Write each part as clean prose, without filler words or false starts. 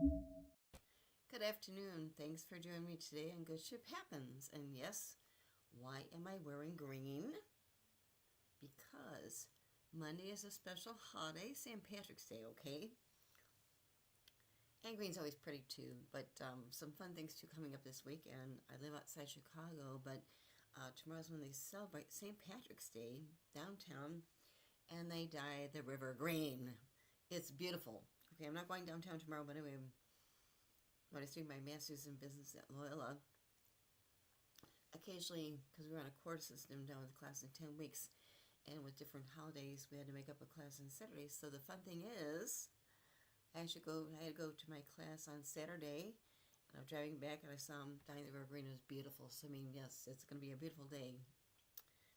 Good afternoon. Thanks for joining me today on Good Ship Happens. And yes, why am I wearing green? Because Monday is a special holiday, St. Patrick's Day, okay? And green's always pretty too, but some fun things too coming up this weekend. I live outside Chicago, but tomorrow's when they celebrate St. Patrick's Day downtown, and they dye the river green. It's beautiful. Okay, I'm not going downtown tomorrow, but anyway, when I was doing my master's in business at Loyola, occasionally, because we were on a course system down with the class in 10 weeks, and with different holidays, we had to make up a class on Saturdays. So the fun thing is, I had to go to my class on Saturday, and I'm driving back, and I saw them dyeing the river green. It was beautiful. So, I mean, yes, it's going to be a beautiful day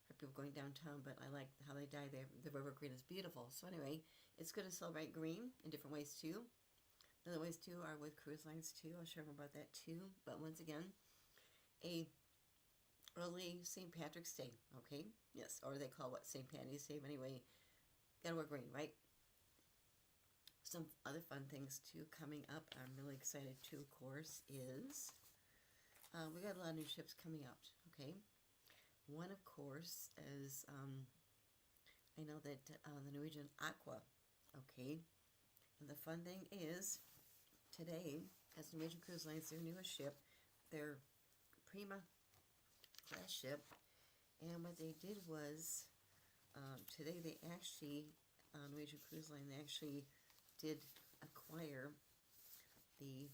for people going downtown, but I like how they dye the river green. It's beautiful. So anyway, it's good to celebrate green in different ways, too. Other ways, too, are with cruise lines, too. I'll share more about that, too. But once again, a early St. Patrick's Day, okay? Yes, or they call what St. Patty's Day. But anyway, gotta wear green, right? Some other fun things too coming up. I'm really excited too, of course, is we got a lot of new ships coming out, okay? One, of course, is I know that the Norwegian Aqua, okay? And the fun thing is today, as Norwegian Cruise Lines, their newest ship, their Prima class ship, and what they did was today they actually, Norwegian Cruise Line, they actually did acquire the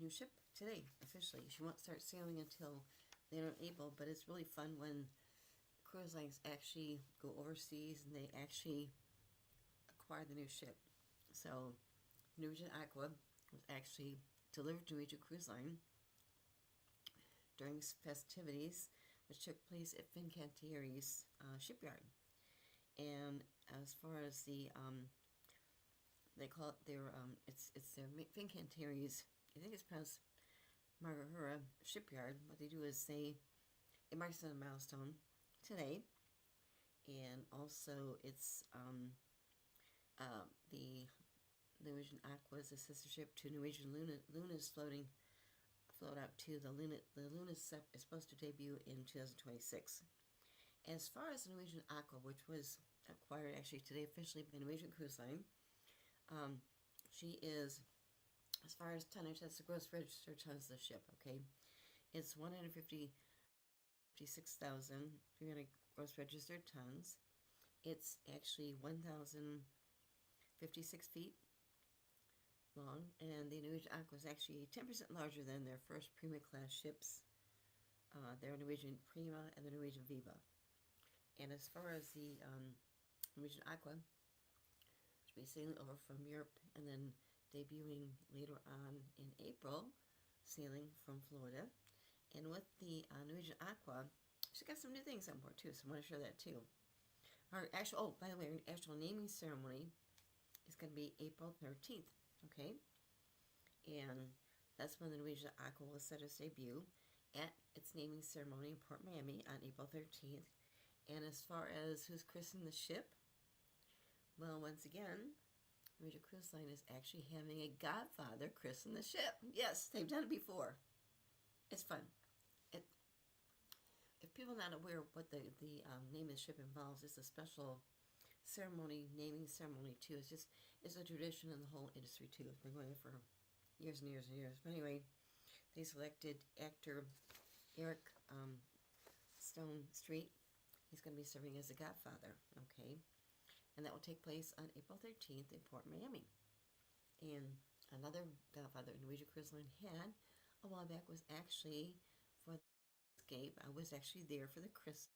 new ship today, officially. She won't start sailing until later in April, but it's really fun when cruise lines actually go overseas and they actually acquire the new ship. So, Norwegian Aqua was actually delivered to Norwegian Cruise Line during festivities, which took place at Fincantieri's shipyard. And as far as the they call it their it's their Fincantieri's, I think it's pronounced Margarura shipyard. What they do is it marks a milestone today, and also it's the Norwegian Aqua is a sister ship to Norwegian Luna. Luna's float out to the Luna. The Luna is supposed to debut in 2026. As far as the Norwegian Aqua, which was acquired actually today officially by Norwegian Cruise Line, she is, as far as tonnage, that's the gross registered tons of the ship, okay? It's 156,300 gross registered tons. It's actually 1,056 feet long, and the Norwegian Aqua is actually 10% larger than their first Prima class ships, their Norwegian Prima and the Norwegian Viva. And as far as the Norwegian Aqua, she'll be sailing over from Europe and then debuting later on in April, sailing from Florida. And with the Norwegian Aqua, she's got some new things on board too, so I want to share that too. Our actual, oh, by the way, our actual naming ceremony is going to be April 13th, okay? And that's when the Norwegian Aqua will set its debut at its naming ceremony in Port Miami on April 13th. And as far as who's christening the ship, well, once again, Norwegian Cruise Line is actually having a godfather christen the ship. Yes, they've done it before. It's fun. If people are not aware of what the name of the ship involves, it's a special ceremony, naming ceremony too. It's a tradition in the whole industry too. It's been going on for years and years and years. But anyway, they selected actor Eric Stone Street. He's going to be serving as the godfather, okay? And that will take place on April 13th in Port Miami. And another godfather Norwegian Cruise Line had a while back was actually for the escape. I was actually there for the Christmas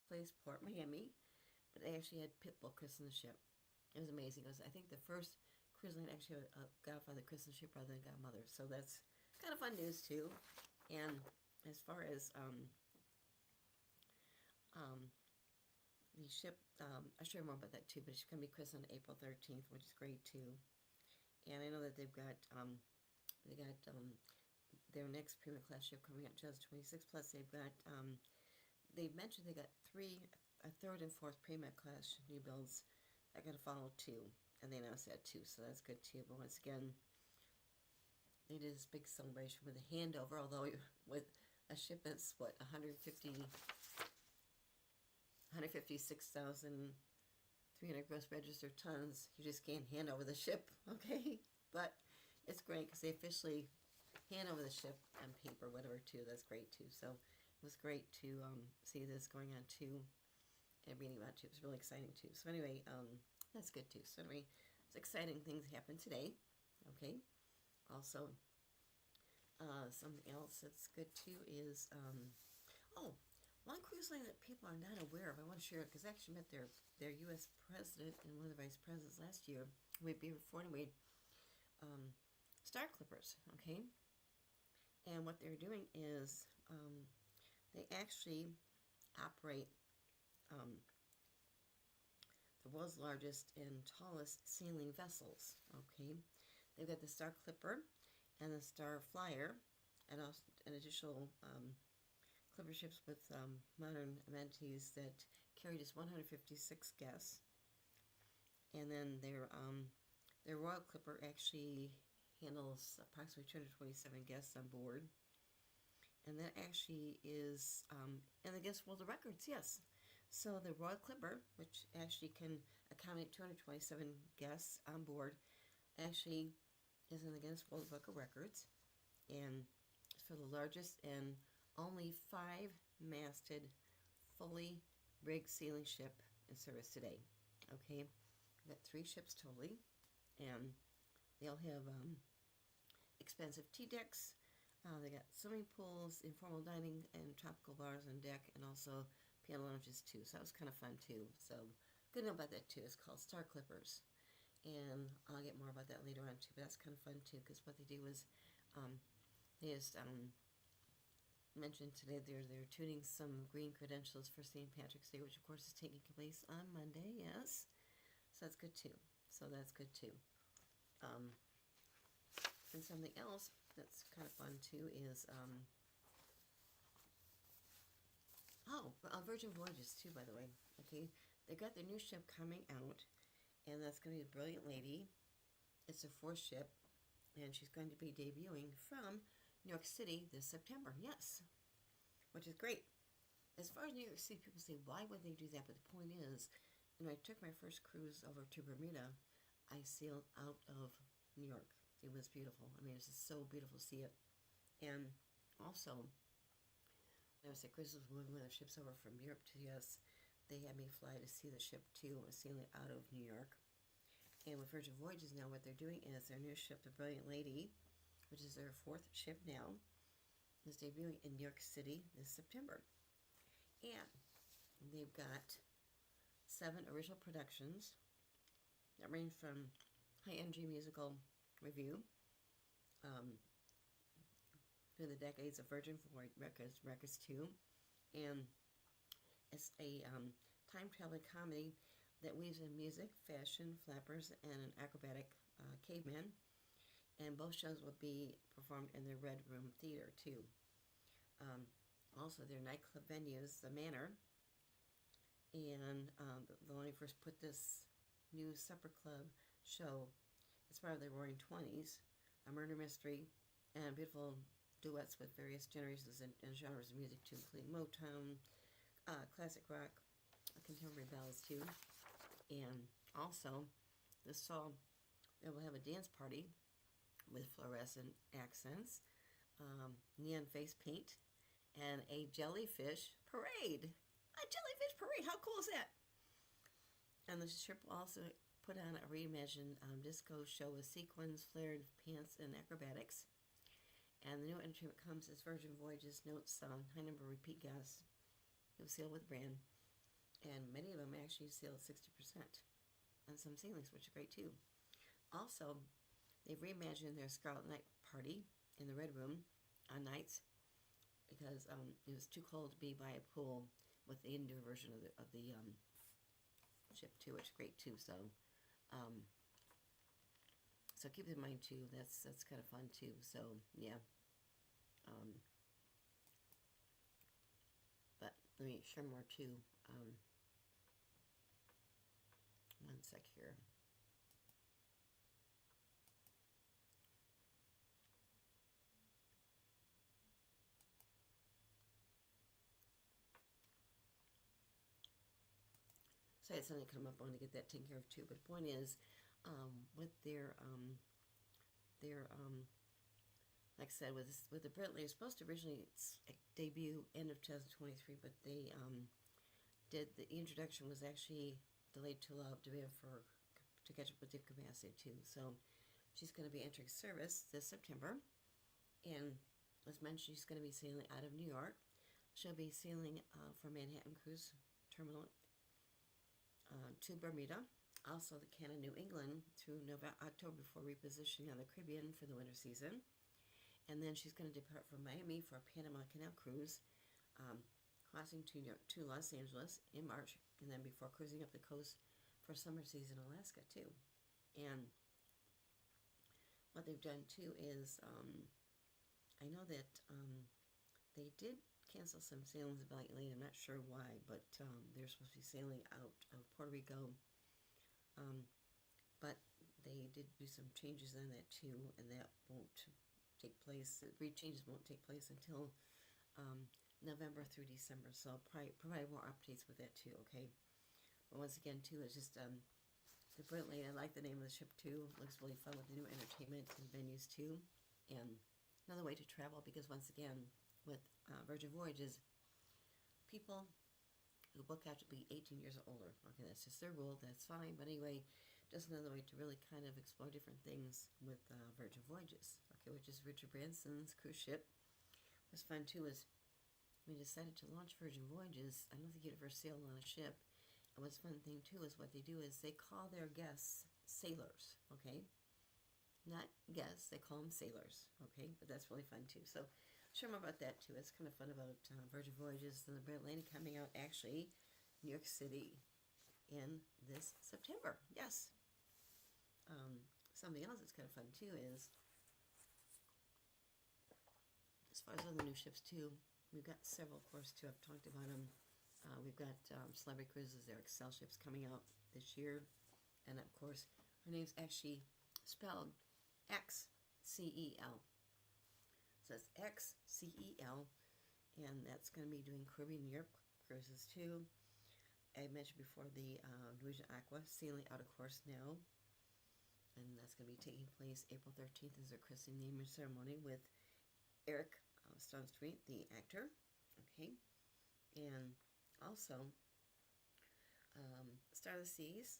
place, Port Miami, but they actually had Pitbull christen the ship. It was amazing. It was, I think, the first cruise line actually had a godfather christen the ship rather than godmother. So that's kind of fun news too. And as far as the ship, I'll share more about that too, but it's going to be christened on April 13th, which is great too. And I know that they've got their next Prima class ship coming out in 2026. Plus, they've got they mentioned they got a third and fourth Prima class new builds that are going to follow too, and they announced that too, so that's good too. But once again, they did this big celebration with a handover, although with a ship that's, what, 156,300 gross registered tons. You just can't hand over the ship, okay? But it's great because they officially hand over the ship on paper, whatever, too. That's great, too. So it was great to see this going on, too, and reading about it, too. It was really exciting, too. So anyway, that's good, too. So anyway, it's exciting things happen today, okay? Also, something else that's good, too, is, one cruise line that people are not aware of, I want to share it because I actually met their U.S. president and one of the vice presidents last year, before anyway, Star Clippers, okay? And what they're doing is they actually operate the world's largest and tallest sailing vessels, okay? They've got the Star Clipper and the Star Flyer, and also an additional clipper ships with modern amenities that carry just 156 guests. And then their Royal Clipper actually handles approximately 227 guests on board. And that actually is in the Guinness World of Records, yes. So the Royal Clipper, which actually can accommodate 227 guests on board, actually is in the Guinness World Book of Records. And it's for the largest and only 5-masted, fully rigged sailing ship in service today. Okay, we've got 3 ships totally, and they all have expensive tea decks. They got swimming pools, informal dining, and tropical bars on deck, and also piano lounges too. So that was kind of fun too. So good to know about that too. It's called Star Clippers, and I'll get more about that later on too. But that's kind of fun too, because what they do is they just mentioned today they're tuning some green credentials for St. Patrick's Day, which of course is taking place on Monday, yes. So that's good too. And something else that's kind of fun too is Virgin Voyages too, by the way. Okay, they got their new ship coming out, and that's going to be the Brilliant Lady. It's a 4th ship, and she's going to be debuting from New York City this September, yes, which is great. As far as New York City, people say, why would they do that? But the point is, when I took my first cruise over to Bermuda, I sailed out of New York. It was beautiful. I mean, it's just so beautiful to see it. And also, when I was at Crystal's moving one of the ships over from Europe to the US, they had me fly to see the ship too. It was sailing out of New York. And with Virgin Voyages now, what they're doing is their new ship, the Brilliant Lady, which is their 4th ship now, is debuting in New York City this September. And they've got 7 original productions that range from high-energy musical review through the decades of Virgin Records 2. And it's a time-traveling comedy that weaves in music, fashion, flappers, and an acrobatic caveman. And both shows will be performed in the Red Room Theater, too. Also, their nightclub venues, the Manor, and when I first put this new supper club show as part of the Roaring Twenties, a murder mystery, and beautiful duets with various generations and genres of music, too, including Motown, classic rock, contemporary ballads, too. And also, this fall, they will have a dance party with fluorescent accents, neon face paint, and a jellyfish parade. A jellyfish parade! How cool is that? And the ship will also put on a reimagined disco show with sequins, flared pants, and acrobatics. And the new entertainment comes as Virgin Voyages notes high number of repeat guests who sail with the brand. And many of them actually sail 60% on some sailings, which is great too. Also, they've reimagined their Scarlet Night party in the Red Room on nights because it was too cold to be by a pool with the indoor version of the ship too, which is great too. So, so keep in mind too. That's kind of fun too. So yeah. But let me share more too. One sec here. So I had something come up. I want to get that taken care of too. But the point is, with their like I said, with the Bentley, it was supposed to originally debut end of 2023, but they did the introduction was actually delayed to allow demand to catch up with the capacity too. So she's going to be entering service this September, and as mentioned, she's going to be sailing out of New York. She'll be sailing from Manhattan Cruise Terminal to Bermuda, also the Canada New England through October before repositioning on the Caribbean for the winter season. And then she's going to depart from Miami for a Panama Canal cruise, crossing to Los Angeles in March, and then before cruising up the coast for summer season Alaska too. And what they've done too is, I know that they did cancel some sailings about late. I'm not sure why, but they're supposed to be sailing out of Puerto Rico. But they did do some changes on that too, and that won't take place. The changes won't take place until November through December. So I'll probably provide more updates with that too. Okay. But once again, too, it's just the Bentley. I like the name of the ship too. It looks really fun with the new entertainment and venues too, and another way to travel, because once again, with Virgin Voyages, people who book have to be 18 years or older. Okay, that's just their rule. That's fine. But anyway, just another way to really kind of explore different things with Virgin Voyages. Okay, which is Richard Branson's cruise ship. What's fun too is we decided to launch Virgin Voyages. I don't think you'd ever sailed on a ship. And what's fun thing too is what they do is they call their guests sailors. Okay, not guests, they call them sailors. Okay, but that's really fun too. So share more about that too. It's kind of fun about Virgin Voyages and the Atlantic coming out actually New York City in this September. Yes. Something else that's kind of fun too is, as far as other new ships too, we've got several, of course, too. I've talked about them. We've got Celebrity Cruises, their Excel ships coming out this year. And of course, her name's actually spelled XCEL. So it's XCEL, and that's going to be doing Caribbean and Europe cruises too. I mentioned before the Norwegian Aqua sailing out of course now, and that's going to be taking place April 13th as their christening naming ceremony with Eric Stonestreet, the actor. Okay, and also Star of the Seas.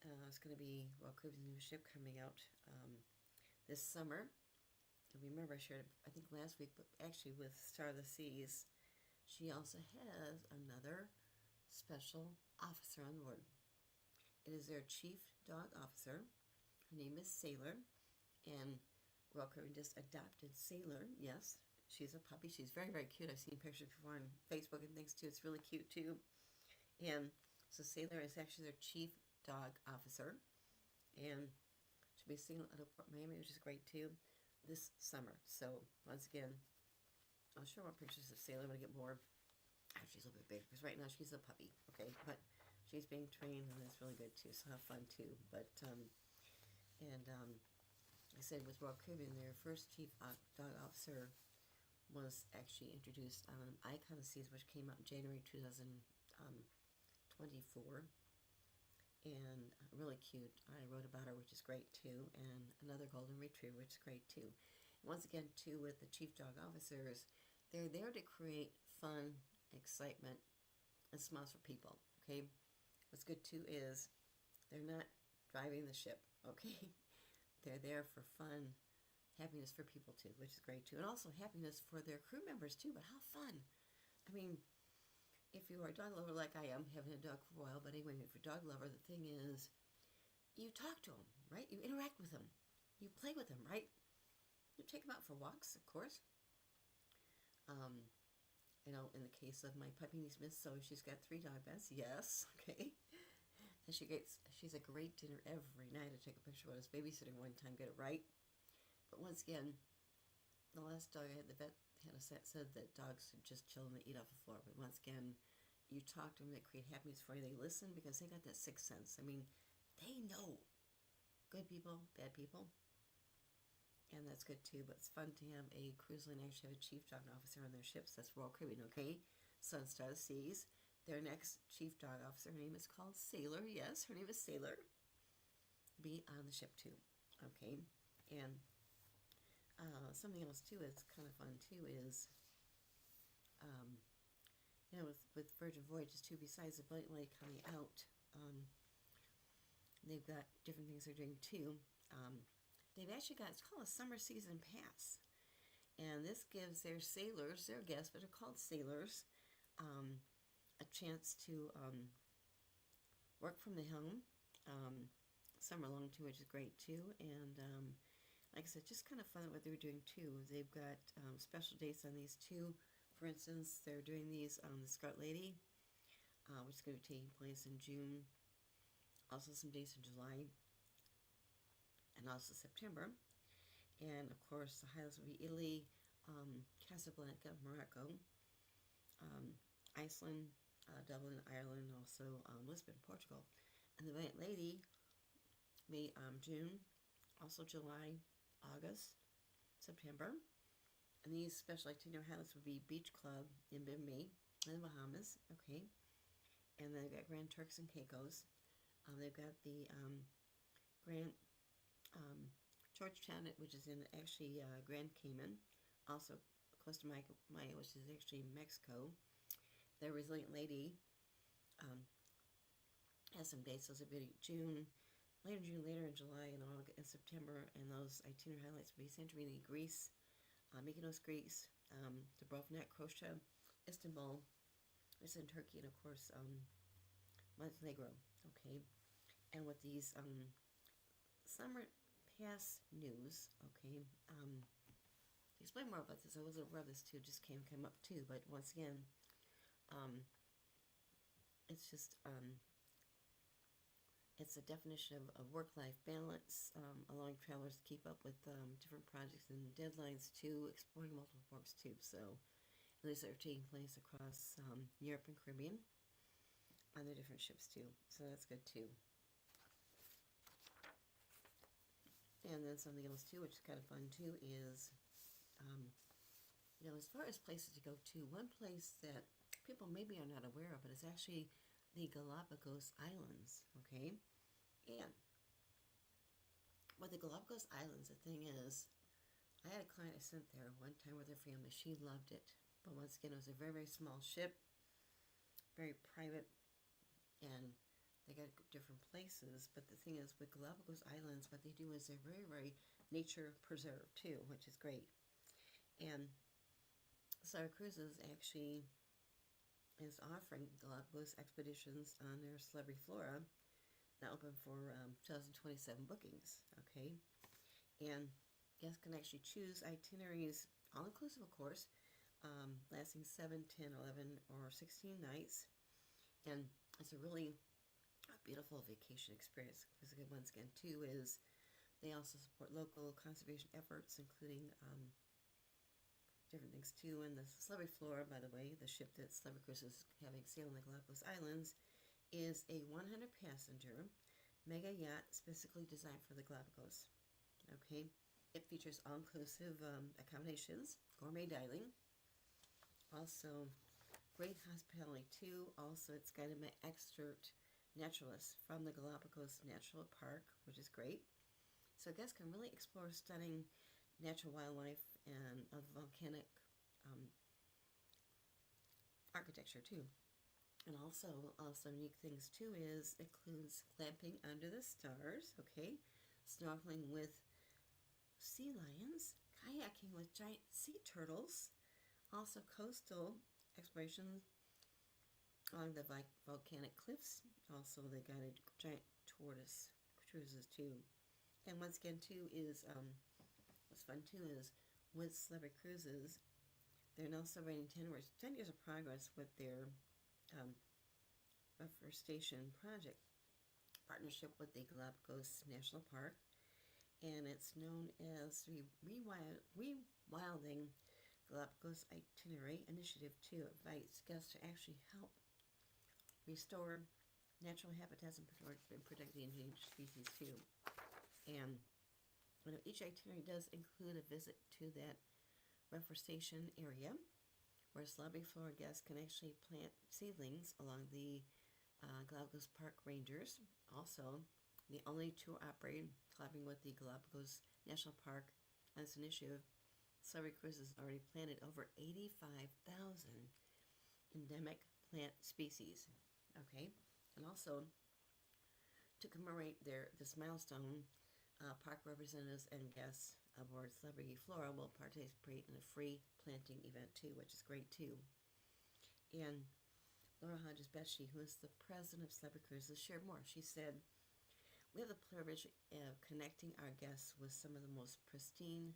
It's going to be Royal Caribbean's new ship coming out this summer. Remember I shared it, I think last week, but actually with Star of the Seas, she also has another special officer on board. It is their chief dog officer. Her name is Sailor, and Royal Caribbean just adopted Sailor. Yes, she's a puppy. She's very, very cute. I've seen pictures before on Facebook and things too. It's really cute too. And so Sailor is actually their chief dog officer, and she'll be sailing out of Port Miami, which is great too, this summer. So once again, I'll show more pictures of Sailor when I get more. She's a little bit big because right now she's a puppy, okay, but she's being trained and that's really good too, so have fun too. But I said with Royal Caribbean, their first chief dog officer was actually introduced on Icon of the Seas, which came out in January 2024, and really cute. I wrote about her, which is great too, and another golden retriever, which is great too. And once again too, with the chief dog officers, they're there to create fun, excitement, and smiles for people. Okay, what's good too is they're not driving the ship. Okay, they're there for fun, happiness for people too, which is great too, and also happiness for their crew members too. But how fun! I mean, if you are a dog lover like I am, having a dog for a while, but anyway, if you're a dog lover, the thing is, you talk to them, right? You interact with them, you play with them, right? You take them out for walks, of course. You know, in the case of my puppy niece, Miss So, she's got 3 dog beds. Yes, okay. And she's a great dinner every night. I take a picture when I was babysitting one time, get it right. But once again, the last dog I had, the vet said that dogs should just chill and they eat off the floor. But once again, you talk to them, they create happiness for you. They listen because they got that sixth sense. I mean, they know good people, bad people. And that's good too, but it's fun to have a cruise line actually have a chief dog officer on their ships. That's Royal Caribbean, okay? Sun Star Seas. their next chief dog officer, her name is called Sailor. Yes, her name is Sailor. Be on the ship too. Okay, and something else too is kind of fun too is, with Virgin Voyages too, besides the Brilliant Lady coming out, they've got different things they're doing too. They've actually got, it's called a summer season pass. And this gives their sailors, their guests, but they're called sailors, a chance to work from the home summer long too, which is great too. And like I said, just kind of fun what they're doing too. They've got special dates on these too. For instance, they're doing these on the Scarlet Lady, which is going to be taking place in June. Also some dates in July and also September. And of course, the highlights will be Italy, Casablanca, Morocco, Iceland, Dublin, Ireland, and also Lisbon, Portugal. And the Valiant Lady may June, also July, August, September. And these special itinerary highlights would be Beach Club in Bimini, in the Bahamas, okay. And then they've got Grand Turks and Caicos. They've got the Grand Georgetown, which is in actually Grand Cayman, also Costa Maya, which is actually Mexico. The Resilient Lady has some dates. Those will be June, later in July, and August, and September. And those itinerary highlights will be Santorini, Greece, Mykonos, Greece, Dubrovnik, Croatia, Istanbul, which is in Turkey, and of course Montenegro. Okay, and with these summer pass news, okay, to explain more about this, I wasn't aware of this too, just came up too, but once again, it's just it's a definition of work-life balance, allowing travelers to keep up with different projects and deadlines too, exploring multiple ports too. So, and these are taking place across Europe and Caribbean on their different ships too. So that's good too. And then something else too, which is kind of fun too, is, as far as places to go to, one place that people maybe are not aware of, but it's actually the Galapagos Islands, okay? And with the Galapagos Islands, the thing is, I had a client I sent there one time with her family. She loved it. But once again, it was a very, very small ship, very private, and they got different places. But the thing is, with Galapagos Islands, what they do is they're very, very nature preserved too, which is great. And Star Cruises actually is offering Galapagos expeditions on their Celebrity Flora, now open for 2027 bookings, okay? And guests can actually choose itineraries, all-inclusive of course, lasting 7, 10, 11, or 16 nights. And it's a really beautiful vacation experience, because once again too is they also support local conservation efforts, including different things too. And the Celebrity Flora, by the way, the ship that Celebrity Cruises is having sail on the Galapagos Islands, is a 100-passenger mega yacht specifically designed for the Galapagos. Okay, it features all-inclusive accommodations, gourmet dining, also great hospitality too. Also, it's guided by expert naturalists from the Galapagos Natural Park, which is great. So guests can really explore stunning natural wildlife and volcanic architecture too. And also unique things too is includes glamping under the stars, okay, snorkeling with sea lions, kayaking with giant sea turtles, also coastal exploration along the volcanic cliffs, also the guided giant tortoise cruises too. And once again too is what's fun too is with Celebrity Cruises, they're now celebrating 10 years of progress with their reforestation project partnership with the Galapagos National Park, and it's known as the Rewilding Galapagos Itinerary Initiative to invites guests to actually help restore natural habitats and protect the endangered species too. And each itinerary does include a visit to that reforestation area, where celebrity Flora guests can actually plant seedlings along the Galapagos Park Rangers. Also, the only tour operator collaborating with the Galapagos National Park on this initiative, Celebrity Cruises already planted over 85,000 endemic plant species. Okay, and also to commemorate this milestone, park representatives and guests aboard Celebrity Flora will participate in a free planting event too, which is great too. And Laura Hodges-Betsy, who is the president of Celebrity Cruises, shared more. She said, "We have the privilege of connecting our guests with some of the most pristine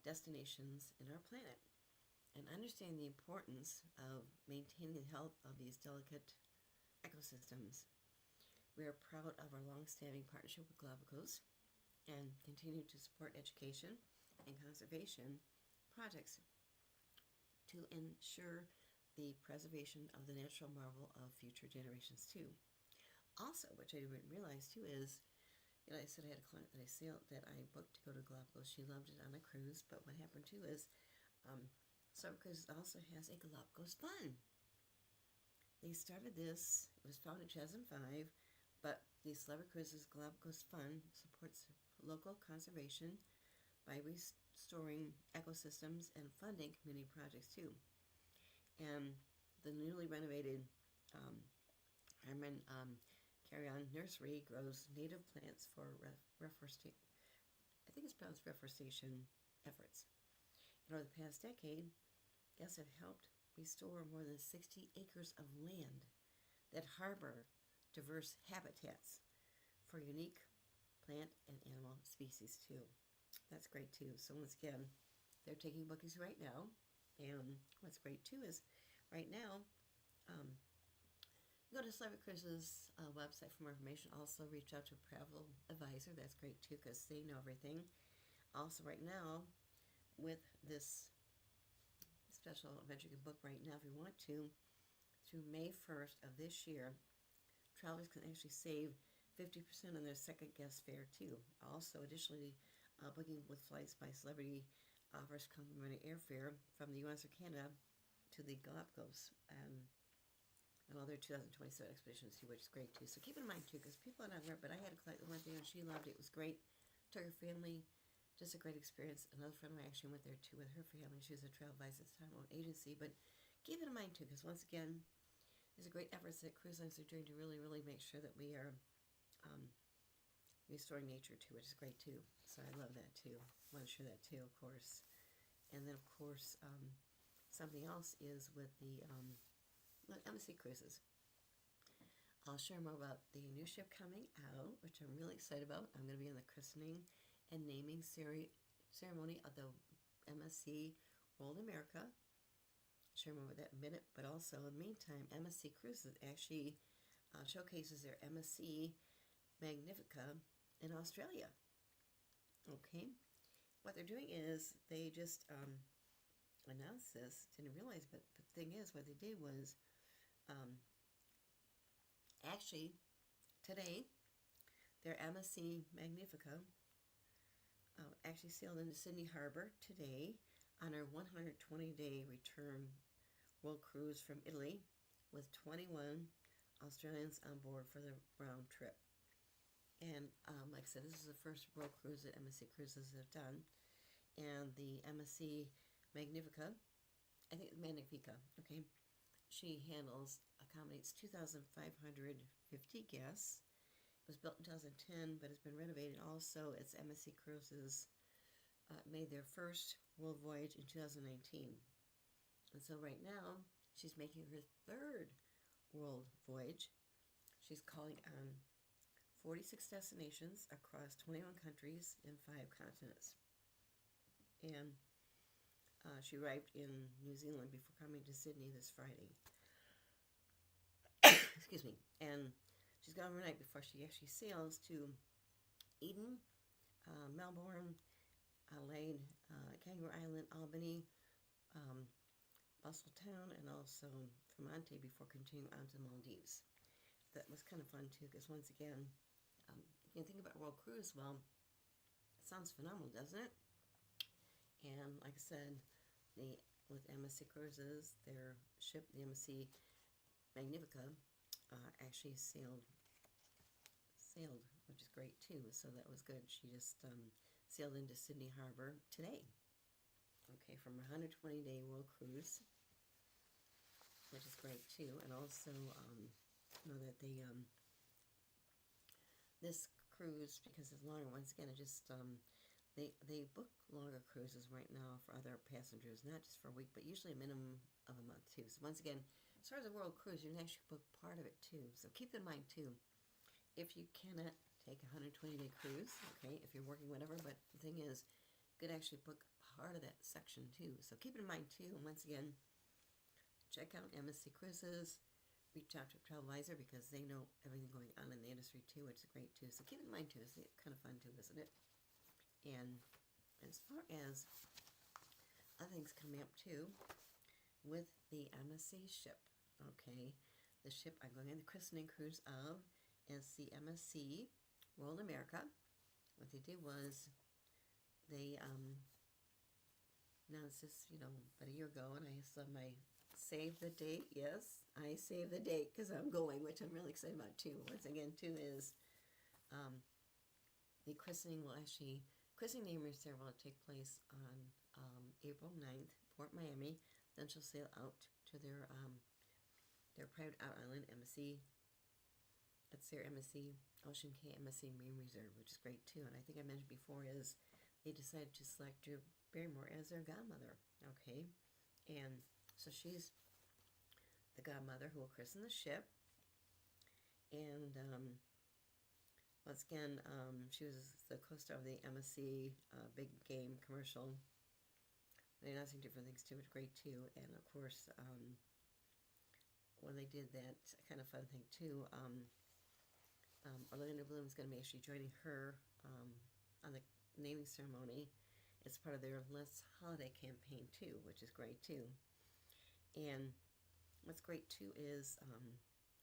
destinations in our planet and understanding the importance of maintaining the health of these delicate ecosystems. We are proud of our long-standing partnership with Galapagos and continue to support education and conservation projects to ensure the preservation of the natural marvel of future generations too." Also, which I didn't realize too is, I said I had a client that I booked to go to Galapagos. She loved it on a cruise, but what happened too is, Celebrity Cruises also has a Galapagos Fund. They started this, it was founded in 2005, but the Celebrity Cruises Galapagos Fund supports local conservation by restoring ecosystems and funding community projects too. And the newly renovated Harmon Carry-On Nursery grows native plants for reforestation. I think it's pronounced reforestation efforts. And over the past decade, guests have helped restore more than 60 acres of land that harbor diverse habitats for unique plant and animal species too. That's great too. So once again, they're taking bookings right now. And what's great too is right now, you go to Celebrity Cruises website for more information. Also reach out to a travel advisor. That's great too because they know everything. Also right now, with this special event you can book right now if you want to, through May 1st of this year, travelers can actually save 50% on their second guest fare too. Also, additionally, booking with flights by Celebrity offers complimentary airfare from the U.S. or Canada to the Galapagos and other 2027 expeditions too, which is great too. So keep in mind too, because people are not aware, but I had a client that went there and she loved it. It was great. Took her family. Just a great experience. Another friend of mine actually went there too with her family. She was a travel advisor at the time, own agency. But keep it in mind too, because once again, there's a great efforts that cruise lines are doing to really, really make sure that we are restoring nature too, which is great too. So I love that too. I want to share that too, of course. And then of course, something else is with the MSC Cruises. I'll share more about the new ship coming out, which I'm really excited about. I'm going to be in the christening and naming ceremony of the MSC World America. Share more about that in a minute, but also in the meantime, MSC Cruises actually showcases their MSC Magnifica in Australia. Okay, what they're doing is they just announced this, didn't realize, but the thing is, what they did was actually today, their MSC Magnifica actually sailed into Sydney Harbor today on her 120-day return world cruise from Italy with 21 Australians on board for the round trip. And like I said, this is the first world cruise that MSC Cruises have done. And the MSC Magnifica, I think Magnifica, okay, she accommodates 2,550 guests. It was built in 2010, but it's been renovated. Also, its MSC Cruises made their first world voyage in 2019. And so right now, she's making her third world voyage. She's calling on 46 destinations across 21 countries and 5 continents. And she arrived in New Zealand before coming to Sydney this Friday. Excuse me. And she's gone overnight before she actually sails to Eden, Melbourne, Adelaide, Kangaroo Island, Albany, Busseltown, and also Fremont before continuing on to the Maldives. That was kind of fun too, because once again, if you think about World Cruise, well, it sounds phenomenal, doesn't it? And like I said, the with MSC Cruises. Their ship, the MSC Magnifica, actually sailed, which is great too. So that was good. She just sailed into Sydney Harbor today. Okay, from a 120-day world cruise, which is great too. And also know that they this cruise, because it's longer, once again, it just they book longer cruises right now for other passengers, not just for a week, but usually a minimum of a month too. So once again, as far as a world cruise, you can actually book part of it too. So keep in mind too, if you cannot take a 120-day cruise, okay, if you're working whatever, but the thing is, you could actually book part of that section too. So keep it in mind too. And once again, check out MSC Cruises. Reach out to TravelVisor because they know everything going on in the industry too, which is great too. So keep it in mind too. It's kind of fun too, isn't it? And as far as other things coming up too, with the MSC ship, okay, the ship I'm going on the christening cruise of is the MSC World America. What they did was they announced this, about a year ago, and I saw my save the date. Yes, I save the date because I'm going, which I'm really excited about too. Once again, too, is the christening naming ceremony will take place on April 9th, Port Miami. Then she'll sail out to their private island, MSC. It's their MSC Ocean Cay MSC Marine Reserve, which is great too. And I think I mentioned before is they decided to select Drew Barrymore as their godmother. Okay, and so she's the godmother who will christen the ship. And once again, she was the co-star of the MSC Big Game commercial. They're announcing different things too, which is great too. And of course, when they did that kind of fun thing too, Orlando Bloom is going to be actually joining her on the naming ceremony. It's part of their Let's Holiday campaign too, which is great too. And what's great too is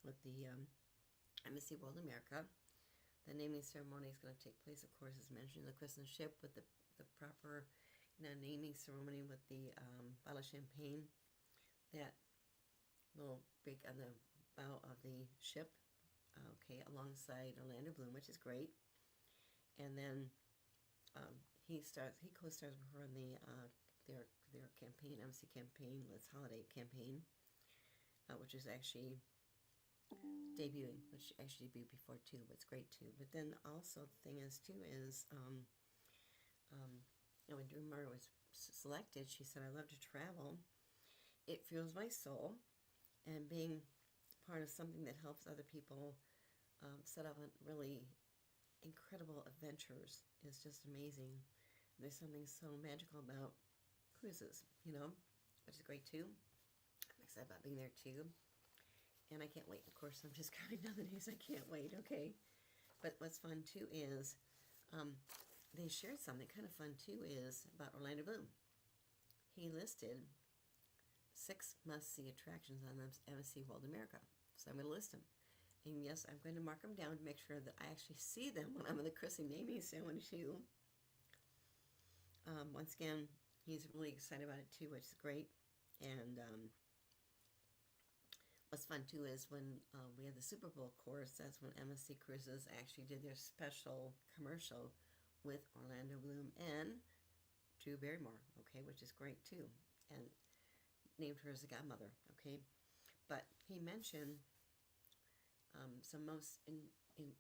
with the MSC World America, the naming ceremony is going to take place, of course, as mentioned, the christening ship with the proper naming ceremony with the bottle of champagne that will break on the bow of the ship, okay, alongside Orlando Bloom, which is great. And then he co-stars with her on their campaign, MSC campaign, Let's Holiday campaign, which is actually debuting, which actually debuted before too, but it's great too. But then also the thing is too is, when Drew Barrymore was selected, she said, "I love to travel. It fuels my soul, and being part of something that helps other people set up on really incredible adventures is just amazing. There's something so magical about cruises, which is great too. I'm excited about being there too. And I can't wait. Of course, I'm just counting down the days. I can't wait, okay? But what's fun too is they shared something kind of fun too is about Orlando Bloom. He listed 6 must-see attractions on the MSC World America. So I'm going to list them. And yes, I'm going to mark them down to make sure that I actually see them when I'm in the christening naming ceremony too. Once again, he's really excited about it too, which is great. And what's fun too is when we had the Super Bowl course, that's when MSC Cruises actually did their special commercial with Orlando Bloom and Drew Barrymore, okay, which is great too, and named her as the godmother, okay. But he mentioned some most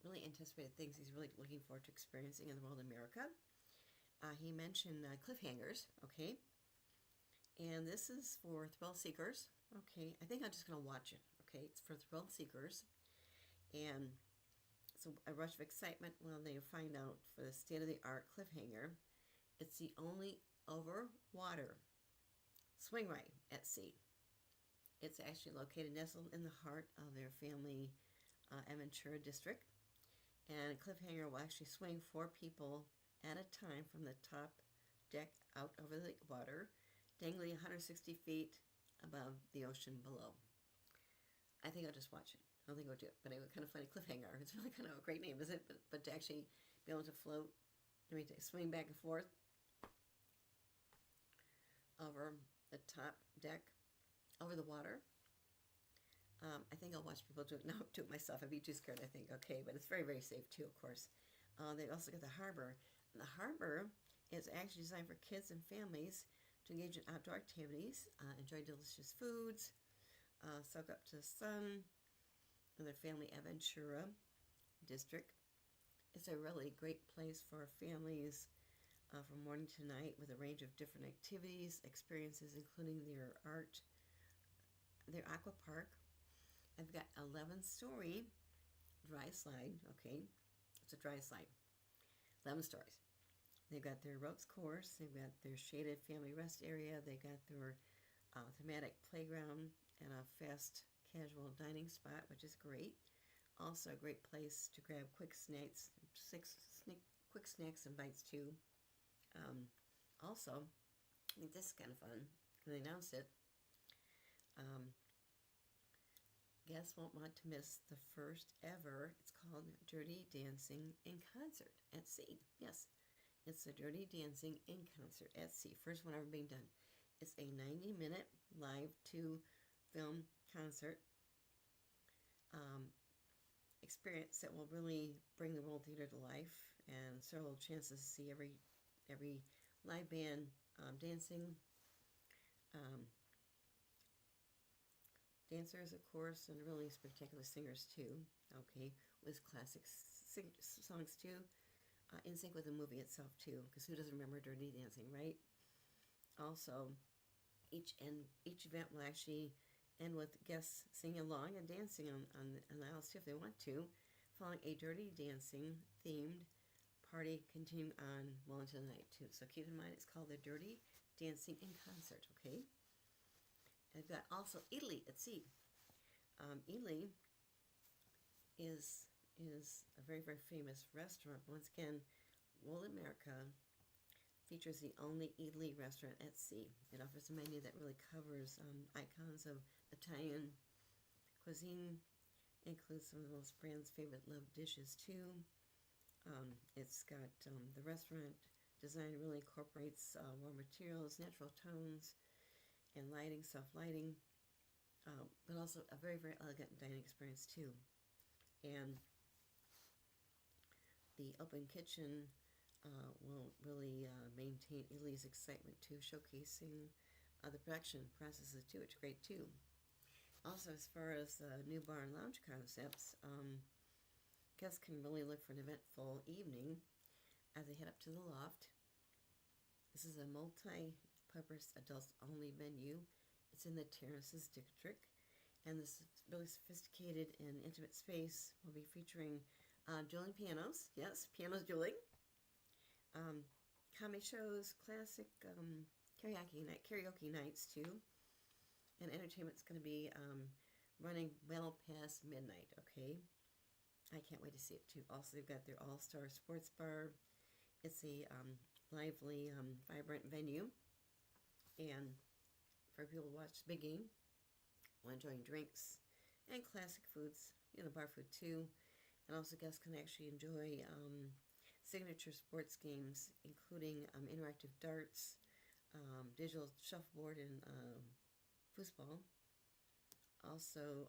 really anticipated things he's really looking forward to experiencing in the world of America. He mentioned cliffhangers, okay, and this is for thrill seekers, okay. I think I'm just going to watch it, okay. It's for thrill seekers, and so a rush of excitement when they find out for the state-of-the-art cliffhanger. It's the only over water swing ride at sea. It's actually located nestled in the heart of their family Aventura district, and cliffhanger will actually swing 4 people at a time from the top deck out over the water, dangling 160 feet above the ocean below. I think I'll just watch it. I don't think I'll do it, but it was kind of funny cliffhanger. It's really kind of a great name, isn't it? But to actually be able to float, swing back and forth over the top deck over the water. I think I'll watch people do it. Not do it myself. I'd be too scared, I think. Okay, but it's very, very safe too, of course. They also got the harbor. And the harbor is actually designed for kids and families to engage in outdoor activities, enjoy delicious foods, soak up to the sun, in their family Aventura district. It's a really great place for families from morning to night with a range of different activities, experiences, including their art, their aqua park. I've got 11-story dry slide. Okay, it's a dry slide. 11 stories. They've got their ropes course. They've got their shaded family rest area. They've got their thematic playground and a fast casual dining spot, which is great. Also, a great place to grab quick snacks and bites too. Also, I think this is kind of fun. When they announced it, guests won't want to miss the first ever. It's called Dirty Dancing in Concert at Sea. Yes, it's the Dirty Dancing in Concert at Sea. First one ever being done. It's a 90-minute live to film concert experience that will really bring the World Theater to life, and several chances to see every live band dancing, dancers, of course, and really spectacular singers too. Okay, with classic songs too, in sync with the movie itself too. Because who doesn't remember Dirty Dancing, right? Also, each event will actually end with guests singing along and dancing on the aisles too if they want to, following a Dirty Dancing themed party continuing on well into the night too. So keep in mind it's called the Dirty Dancing in Concert. Okay. I've got also Italy at Sea. Italy is a very, very famous restaurant. Once again, World America features the only Italy restaurant at sea. It offers a menu that really covers icons of Italian cuisine, includes some of the most brands' favorite loved dishes too. It's got the restaurant design really incorporates warm materials, natural tones, and lighting, self-lighting, but also a very, very elegant dining experience too. And the open kitchen will really maintain Italy's excitement too, showcasing the production processes too, which is great too. Also, as far as new bar and lounge concepts, guests can really look for an eventful evening as they head up to the loft. This is a multi-purpose adults-only venue. It's in the Terraces district, and this really sophisticated and intimate space will be featuring dueling pianos. Yes, pianos dueling. Comedy shows, classic karaoke nights too, and entertainment's going to be running well past midnight. Okay, I can't wait to see it too. Also, they've got their all-star sports bar. It's a lively, vibrant venue, and for people to watch the big game while enjoying drinks and classic foods, bar food too, and also guests can actually enjoy signature sports games, including interactive darts, digital shuffleboard, and foosball. Also,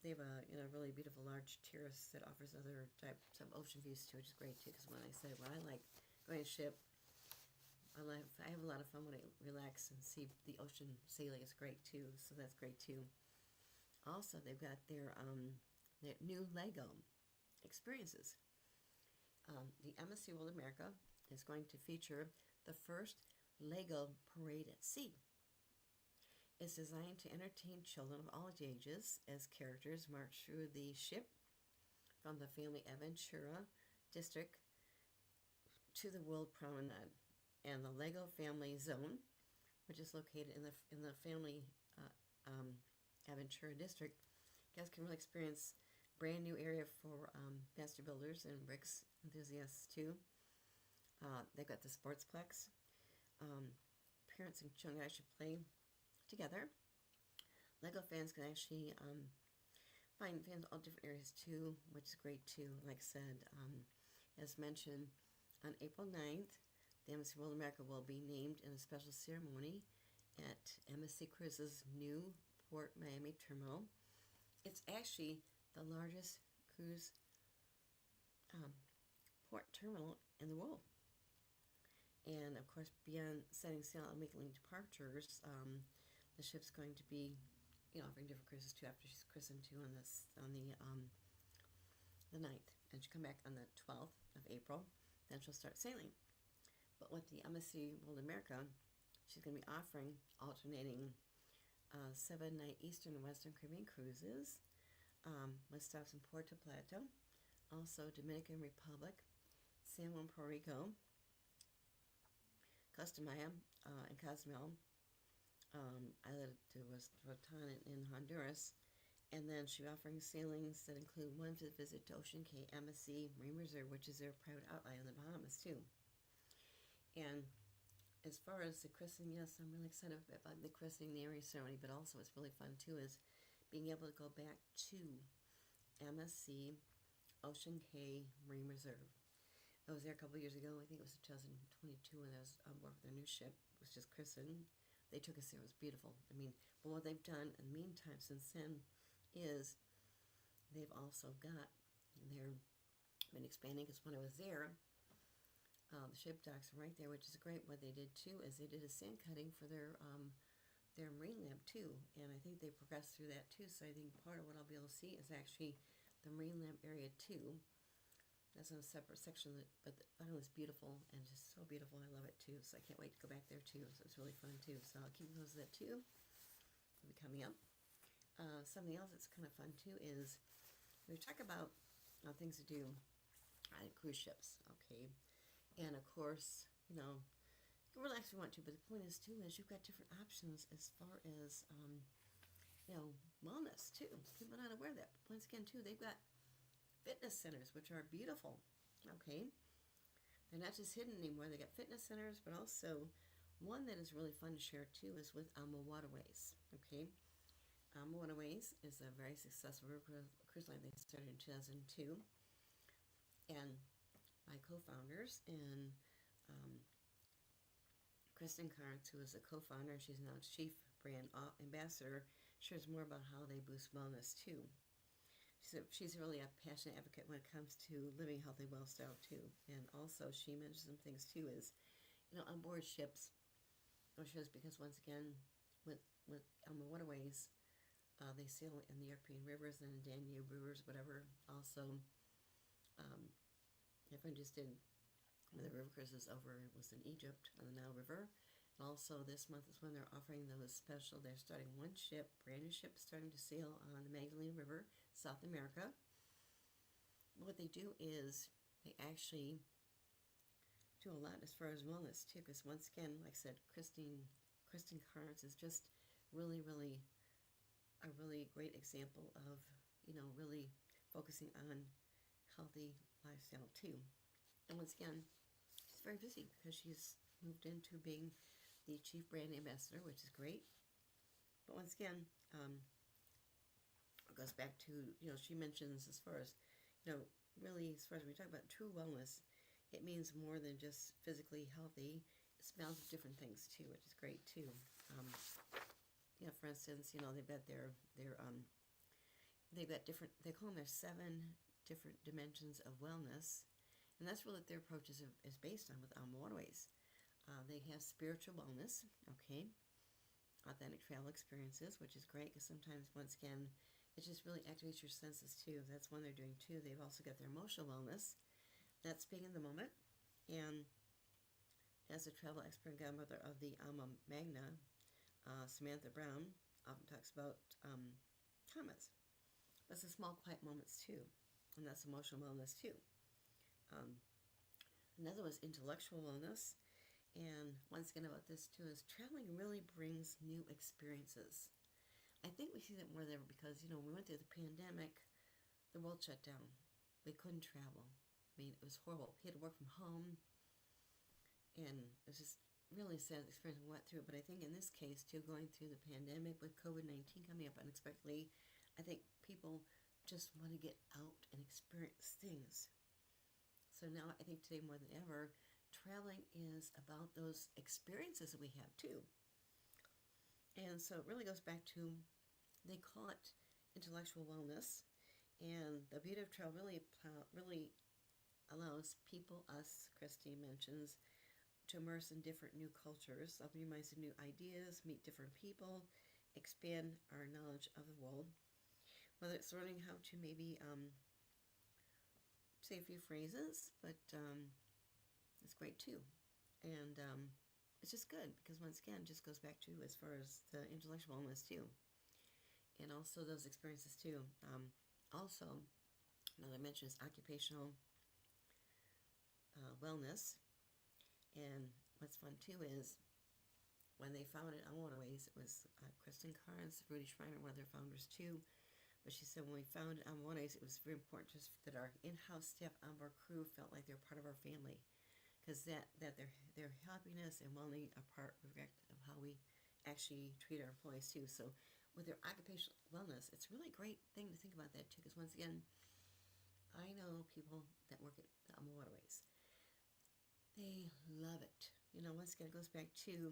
they have a really beautiful large terrace that offers other types of ocean views too, which is great too. Because when I like going to ship, I have a lot of fun when I relax and see the ocean sailing. It's great too, so that's great too. Also, they've got their new Lego experiences. The MSC World America is going to feature the first Lego Parade at Sea. It's designed to entertain children of all ages as characters march through the ship from the family Aventura district to the World Promenade. And the Lego Family Zone, which is located in the family Aventura district, guests can really experience brand new area for master builders and bricks enthusiasts too. They've got the Sportsplex. Parents and children actually play together. Lego fans can actually find fans all different areas too, which is great too. Like I said, as mentioned, on April 9th, the MSC World America will be named in a special ceremony at MSC Cruises' new Port Miami terminal. It's actually the largest cruise port terminal in the world. And of course, beyond setting sail and making departures, the ship's going to be, offering different cruises too after she's christened too on the 9th, and she'll come back on the 12th of April. Then she'll start sailing. But with the MSC World America, she's going to be offering alternating 7-night Eastern and Western Caribbean cruises with stops in Puerto Plata, also Dominican Republic, San Juan, Puerto Rico, Costa Maya, and Cozumel, Isla de Roatan in Honduras. And then she'll be offering sailings that include one visit to Ocean Cay MSC Marine Reserve, which is their private outlet in the Bahamas too. And as far as the christening, yes, I'm really excited about the christening, the Aries ceremony, but also what's really fun too is being able to go back to MSC Ocean Cay Marine Reserve. I was there a couple years ago. I think it was 2022 when I was on board with their new ship. It was just christened. They took us there. It was beautiful. I mean, but what they've done in the meantime since then is they've also got, they've been expanding, because when I was there, the ship docks are right there, which is great. What they did too is they did a sand cutting for their marine lab too, and I think they progressed through that too. So I think part of what I'll be able to see is actually the marine lab area too. That's in a separate section, but the island is beautiful and just so beautiful. I love it too, so I can't wait to go back there too. So it's really fun too. So I'll keep those that too. Will be coming up. Something else that's kind of fun too is we talk about things to do on cruise ships, okay? And of course, you can relax if you want to, but the point is too is you've got different options as far as wellness too. People are not aware of that. But once again too, they've got fitness centers which are beautiful, okay? They're not just hidden anymore. They got fitness centers, but also one that is really fun to share too is with Alma Waterways, okay? Alma Waterways is a very successful cruise line. They started in 2002, and my co-founders and Kristen Carnes, who is a co-founder, she's now chief brand ambassador, shares more about how they boost wellness too. She's really a passionate advocate when it comes to living healthy lifestyle too. And also she mentioned some things too is, on board ships, because once again, with Alma Waterways, they sail in the European rivers and the Danube rivers, whatever. Also, my friend just did one of the river cruises over, it was in Egypt on the Nile River. And also this month is when they're offering those special, they're starting one ship, brand new ship, starting to sail on the Magdalene River, South America. What they do is they actually do a lot as far as wellness too, because once again, like I said, Kristen Carnes is just really, really a really great example of, really focusing on healthy lifestyle too. And once again, she's very busy because she's moved into being the chief brand ambassador, which is great. But once again, it goes back to, she mentions as far as, really as far as we talk about true wellness, it means more than just physically healthy. It smells of different things too, which is great too. For instance, they've got they've got different, they call them their 7 different dimensions of wellness. And that's really what their approach is based on with Alma Waterways. They have spiritual wellness, okay, authentic travel experiences, which is great because sometimes, once again, it just really activates your senses too. That's one they're doing too. They've also got their emotional wellness. That's being in the moment. And as a travel expert and godmother of the Alma Magna, Samantha Brown often talks about commas. That's the small, quiet moments too. And that's emotional wellness too. Another was intellectual wellness. And once again about this too is traveling really brings new experiences. I think we see that more than ever because, we went through the pandemic, the world shut down. We couldn't travel. I mean, it was horrible. We had to work from home. And it was just really sad experience we went through. But I think in this case too, going through the pandemic with COVID-19 coming up unexpectedly, I think people just want to get out and experience things. So now I think today more than ever, traveling is about those experiences that we have too. And so it really goes back to, they call it intellectual wellness. And the beauty of travel really allows people, us, Christy mentions, to immerse in different new cultures, open your minds to new ideas, meet different people, expand our knowledge of the world. Whether it's learning how to maybe say a few phrases, but it's great too. And it's just good because, once again, just goes back to as far as the intellectual wellness too, and also those experiences too. Also, another mention is occupational wellness. And what's fun too is when they founded Ways, it was Kristen Carnes, Rudy Schreiner, one of their founders too. But she said when we founded Ways, it was very important just that our in-house staff, onboard crew, felt like they're part of our family, because that their happiness and well-being are part of how we actually treat our employees too. So with their occupational wellness, it's really a great thing to think about that too, because once again, I know people that work at Ways. They love it. Once again, it goes back to,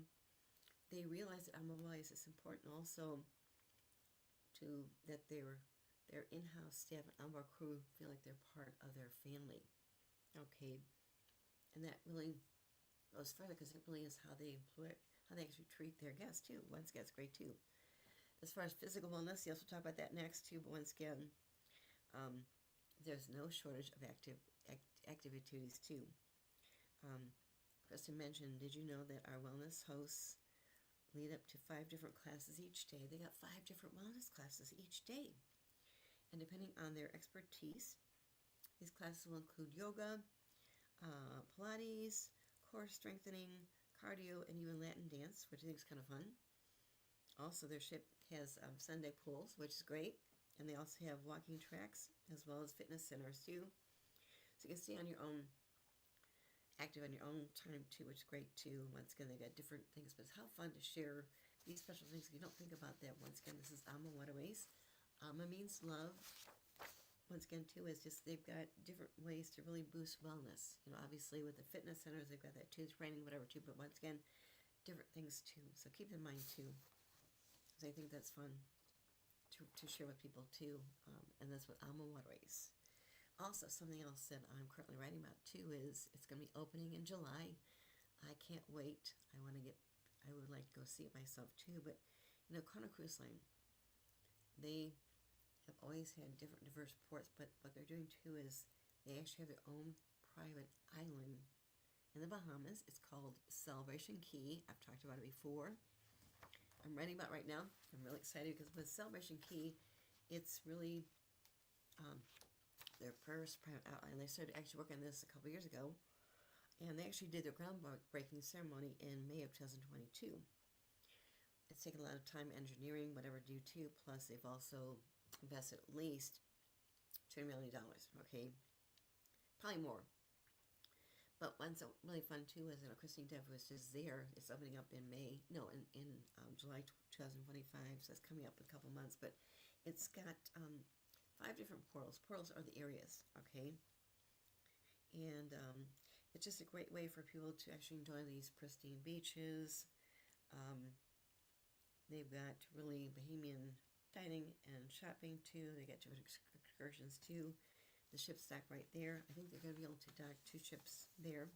they realize that Ways is important also to that their in-house staff and onboard crew feel like they're part of their family. Okay. And that really goes further because it really is how they actually treat their guests too. Once again, it's great too. As far as physical wellness, yes, we'll talk about that next too. But once again, there's no shortage of activities too. Kristen mentioned, did you know that our wellness hosts lead up to 5 different classes each day? They got 5 different wellness classes each day. And depending on their expertise, these classes will include yoga, Pilates, core strengthening, cardio, and even Latin dance, which I think is kind of fun. Also, their ship has Sunday pools, which is great. And they also have walking tracks as well as fitness centers too. So you can stay on your own, active on your own time too, which is great too. Once again, they got different things, but it's how fun to share these special things. You don't think about that. Once again, this is Alma Waterways. Alma means love. Once again, too, is just they've got different ways to really boost wellness. Obviously with the fitness centers, they've got that tooth training, whatever too. But once again, different things too. So keep in mind too, because I think that's fun to share with people too. And that's what Alma Waterways. Also, something else that I'm currently writing about too is it's going to be opening in July. I can't wait. I would like to go see it myself too. But Kona Cruise Line, they have always had different diverse ports. But what they're doing too is they actually have their own private island in the Bahamas. It's called Celebration Key. I've talked about it before. I'm writing about it right now. I'm really excited because with Celebration Key, it's really their first private outline. They started actually working on this a couple years ago, and they actually did their groundbreaking ceremony in May of 2022. It's taken a lot of time engineering, whatever due to, plus they've also invested at least $20 million, okay? Probably more. But what's really fun too is, Christine Dev was just there. It's opening up in July 2025, so it's coming up in a couple months, but it's got 5 different portals. Portals are the areas, okay? And it's just a great way for people to actually enjoy these pristine beaches. They've got really bohemian dining and shopping too. They got different excursions too. The ship's docked right there. I think they're going to be able to dock 2 ships there.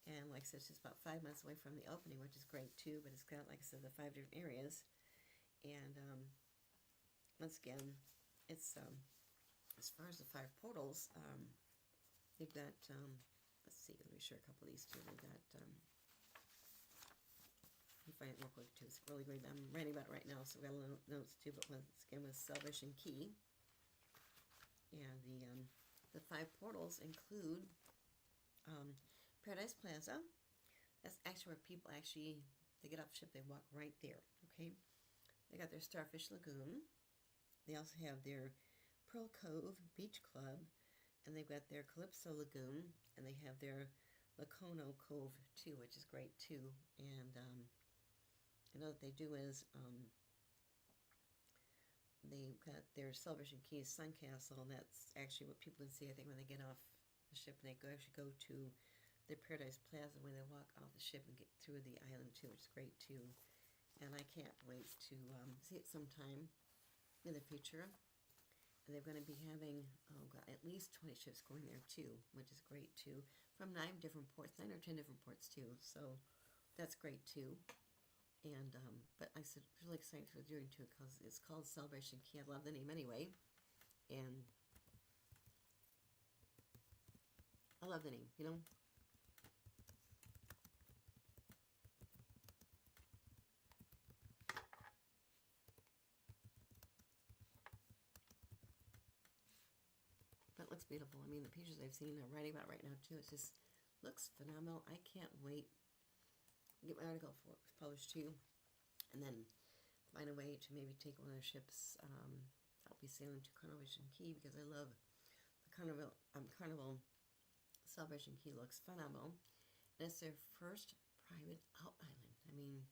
And like I said, it's just about 5 months away from the opening, which is great too. But it's got, like I said, the 5 different areas. And once again, it's as far as the 5 portals, they've got let's see, let me share a couple of these too. They got let me find it real quick too. It's really great. I'm writing about it right now, so I've got a little notes too. But once again, with Celebration Key, and the 5 portals include Paradise Plaza. That's actually where people they get off the ship, they walk right there. Okay, they got their Starfish Lagoon. They also have their Pearl Cove Beach Club, and they've got their Calypso Lagoon, and they have their Lacono Cove too, which is great too. And I know what they do is they've got their Celebration Keys Sun Castle, and that's actually what people can see, I think, when they get off the ship, and they actually go to the Paradise Plaza when they walk off the ship and get through the island too, which is great too. and I can't wait to see it sometime in the future. And they're going to be having, oh God, at least 20 ships going there too, which is great too, from 9 different ports, 9 or 10 different ports too. So that's great too. And but I said really excited for doing too because it's called Celebration Key. I love the name anyway, and I love the name. You know. But it looks beautiful. I mean, the pictures I've seen, I'm writing about right now too. It just looks phenomenal. I can't wait to get my article published too, and then find a way to maybe take one of the ships. I'll be sailing to Carnation Key because I love the Carnival Celebration Key. Looks phenomenal, and it's their first private out island. I mean,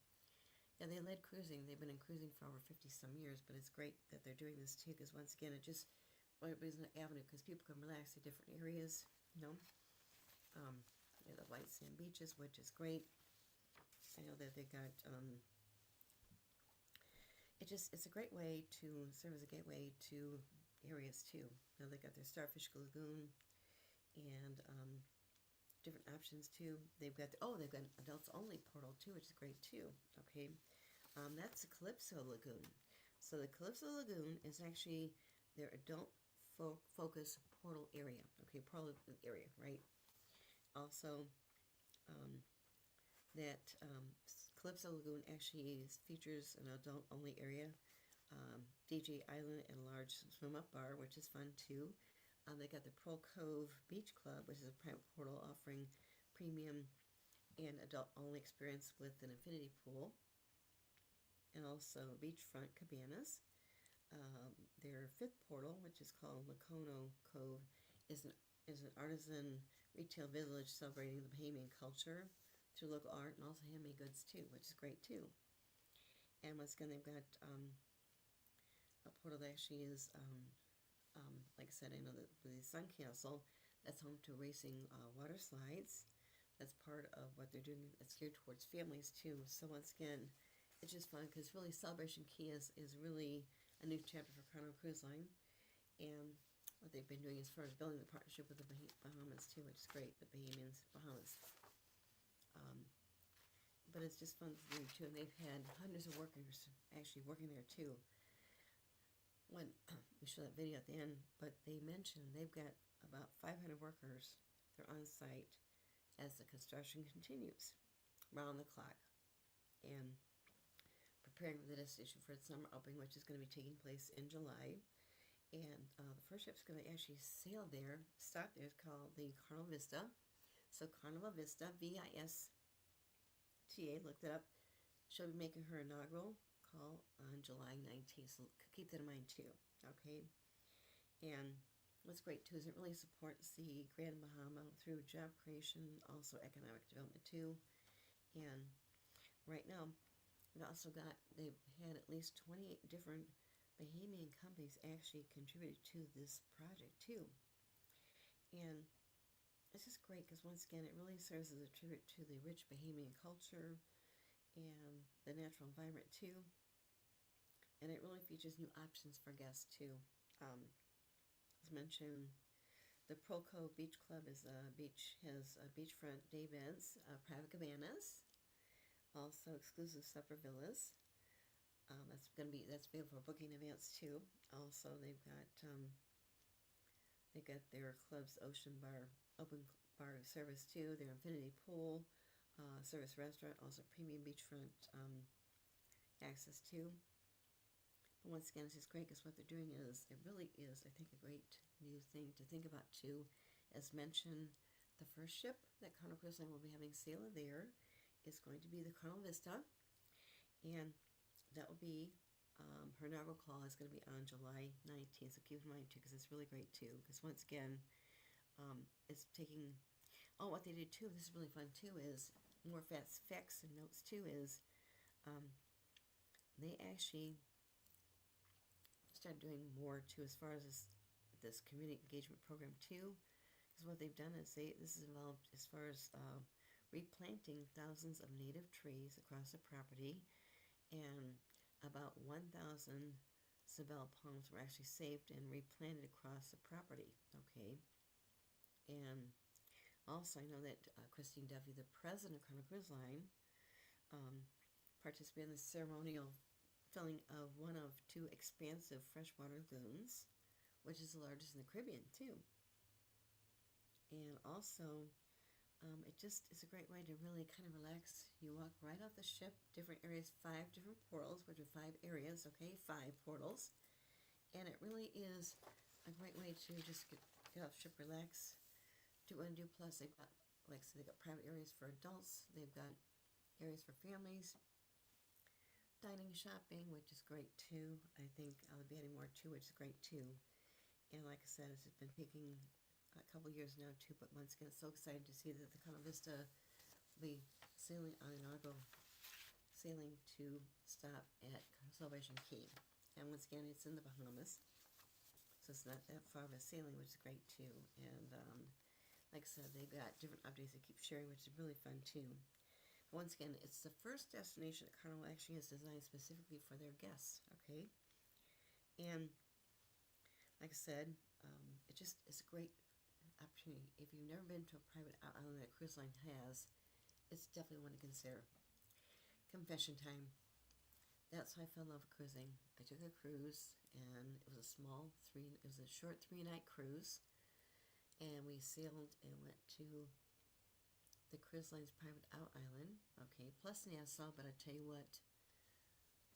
yeah, they led cruising. They've been in cruising for over 50 some years, but it's great that they're doing this too because once again, it just everybody's an avenue because people can relax at different areas. You know, the white sand beaches, which is great. I know that they got it's a great way to serve as a gateway to areas too. Now they got their Starfish Lagoon and different options too. They've got an adults only portal too, which is great too. Okay, that's the Calypso Lagoon. So the Calypso Lagoon is actually their adult focus portal area. Okay, portal area, right? Also, that Calypso Lagoon actually features an adult-only area, DJ Island, and a large swim-up bar, which is fun too. They got the Pearl Cove Beach Club, which is a private portal offering premium and adult-only experience with an infinity pool, and also beachfront cabanas. Their fifth portal, which is called Lacono Cove, is an artisan retail village celebrating the Bahamian culture through local art and also handmade goods too, which is great too. And once again, they've got a portal that actually is, like I said, I know that the Sun Castle, that's home to racing water slides. That's part of what they're doing. It's geared towards families too. So once again, it's just fun because really Celebration Key is really a new chapter for Carnival Cruise Line. And what they've been doing as far as building the partnership with the Bahamas too, which is great. The Bahamas. But it's just fun to do too, and they've had hundreds of workers actually working there too. When we show that video at the end, but they mentioned they've got about 500 workers. They're on site as the construction continues, round the clock, and preparing for the destination for its summer opening, which is going to be taking place in July. And the first ship's going to actually sail there, stop there. It's called the Carnival Vista. So Carnival Vista, VISTA, looked it up. She'll be making her inaugural call on July 19th. So keep that in mind too. Okay. And what's great too is it really supports the Grand Bahama through job creation, also economic development too. And right now, they've had at least 28 different Bahamian companies actually contributed to this project too. And it's just great because once again, it really serves as a tribute to the rich Bahamian culture and the natural environment too. And it really features new options for guests too. As mentioned, the Pearl Cove Beach Club has beachfront day beds, private cabanas, also exclusive supper villas. That's available for booking advance too. Also, they've got their club's open bar service too. Their infinity pool, service restaurant, also premium beachfront access too. But once again, it's just great because what they're doing it really is, I think, a great new thing to think about too. As mentioned, the first ship that Carnival Cruise Line will be having sail there is going to be the Carnival Vista, and that will be her inaugural call is going to be on July 19th. So keep in mind too, because it's really great too. Because once again, it's taking. Oh, what they did too. This is really fun too. Is more facts and notes too. Is they actually started doing more too as far as this community engagement program too. Because what they've done is this is involved as far as replanting thousands of native trees across the property, and about 1,000 Sabal palms were actually saved and replanted across the property. Okay, and also I know that Christine Duffy, the president of Carnival Cruise Line, participated in the ceremonial filling of one of two expansive freshwater lagoons, which is the largest in the Caribbean too. And also, it just is a great way to really kind of relax. You walk right off the ship, different areas, 5 different portals, which are 5 areas, okay, 5 portals. And it really is a great way to just get off the ship, relax, do undo. Plus, they've got, like I said, they've got private areas for adults, they've got areas for families, dining, shopping, which is great too. I think I'll be adding more too, which is great too. And like I said, it's been taking a couple years now too, but once again, it's so exciting to see that the Conda Vista will be sailing on inaugural sailing to stop at Salvation Key. And once again, it's in the Bahamas, so it's not that far of a sailing, which is great too. And like I said, they've got different updates they keep sharing, which is really fun too. But once again, it's the first destination that Carnival actually has designed specifically for their guests, okay? And like I said, it just is a great opportunity. If you've never been to a private island that a cruise line has, it's definitely one to consider. Confession time. That's how I fell in love with cruising. I took a cruise, and it was a short 3-night cruise, and we sailed and went to the cruise line's private island, okay, plus Nassau. But I tell you what,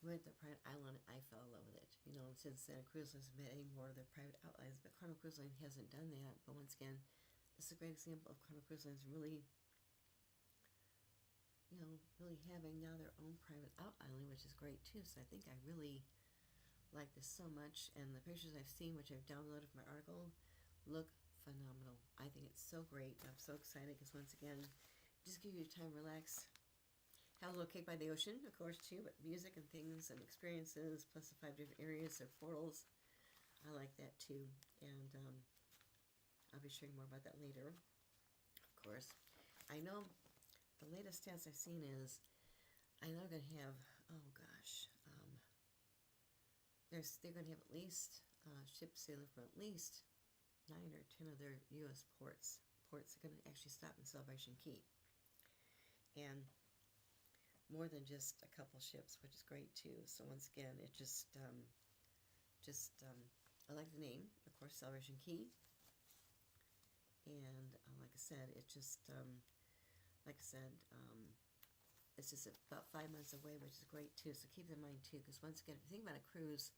we went to the private island, I fell in love with it. You know, and since then, cruise lines have made any more of their private outlines, but Carnival Cruise Line hasn't done that. But once again, it's a great example of Carnival Cruise Lines really, really having now their own private island, which is great too. So I think I really like this so much, and the pictures I've seen, which I've downloaded from my article, look phenomenal. I think it's so great. I'm so excited because once again, just give you time to relax. Have a little cake by the ocean, of course, too, but music and things and experiences, plus the 5 different areas or portals. I like that, too. And I'll be sharing more about that later, of course. I know the latest stats I've seen is, I know they're going to have, oh gosh, they're going to have at least ships sailing from at least 9 or 10 of their U.S. ports. Ports are going to actually stop in Salvation Key. And more than just a couple ships, which is great too. So once again, it I like the name, of course, Salvation Key. And like I said, it's just it's just about 5 months away, which is great too. So keep in mind too, because once again, if you think about a cruise,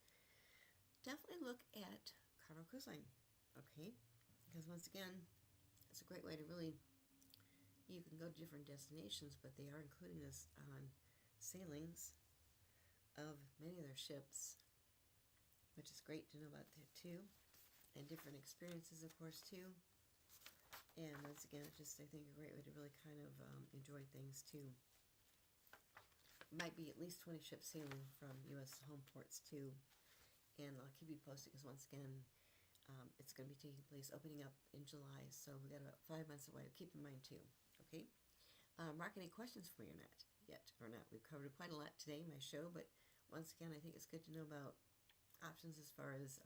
definitely look at Carnival Cruise Line, okay? Because once again, it's a great way to really. You can go to different destinations, but they are including this on sailings of many of their ships, which is great to know about that too, and different experiences, of course, too. And once again, it's just, I think, a great way to really kind of enjoy things too. Might be at least 20 ships sailing from U.S. home ports too, and I'll keep you posted because once again, it's going to be taking place, opening up in July, so we got about 5 months away. Keep in mind too. Okay, Mark, any questions for you or not yet or not? We've covered quite a lot today in my show, but once again, I think it's good to know about options as far as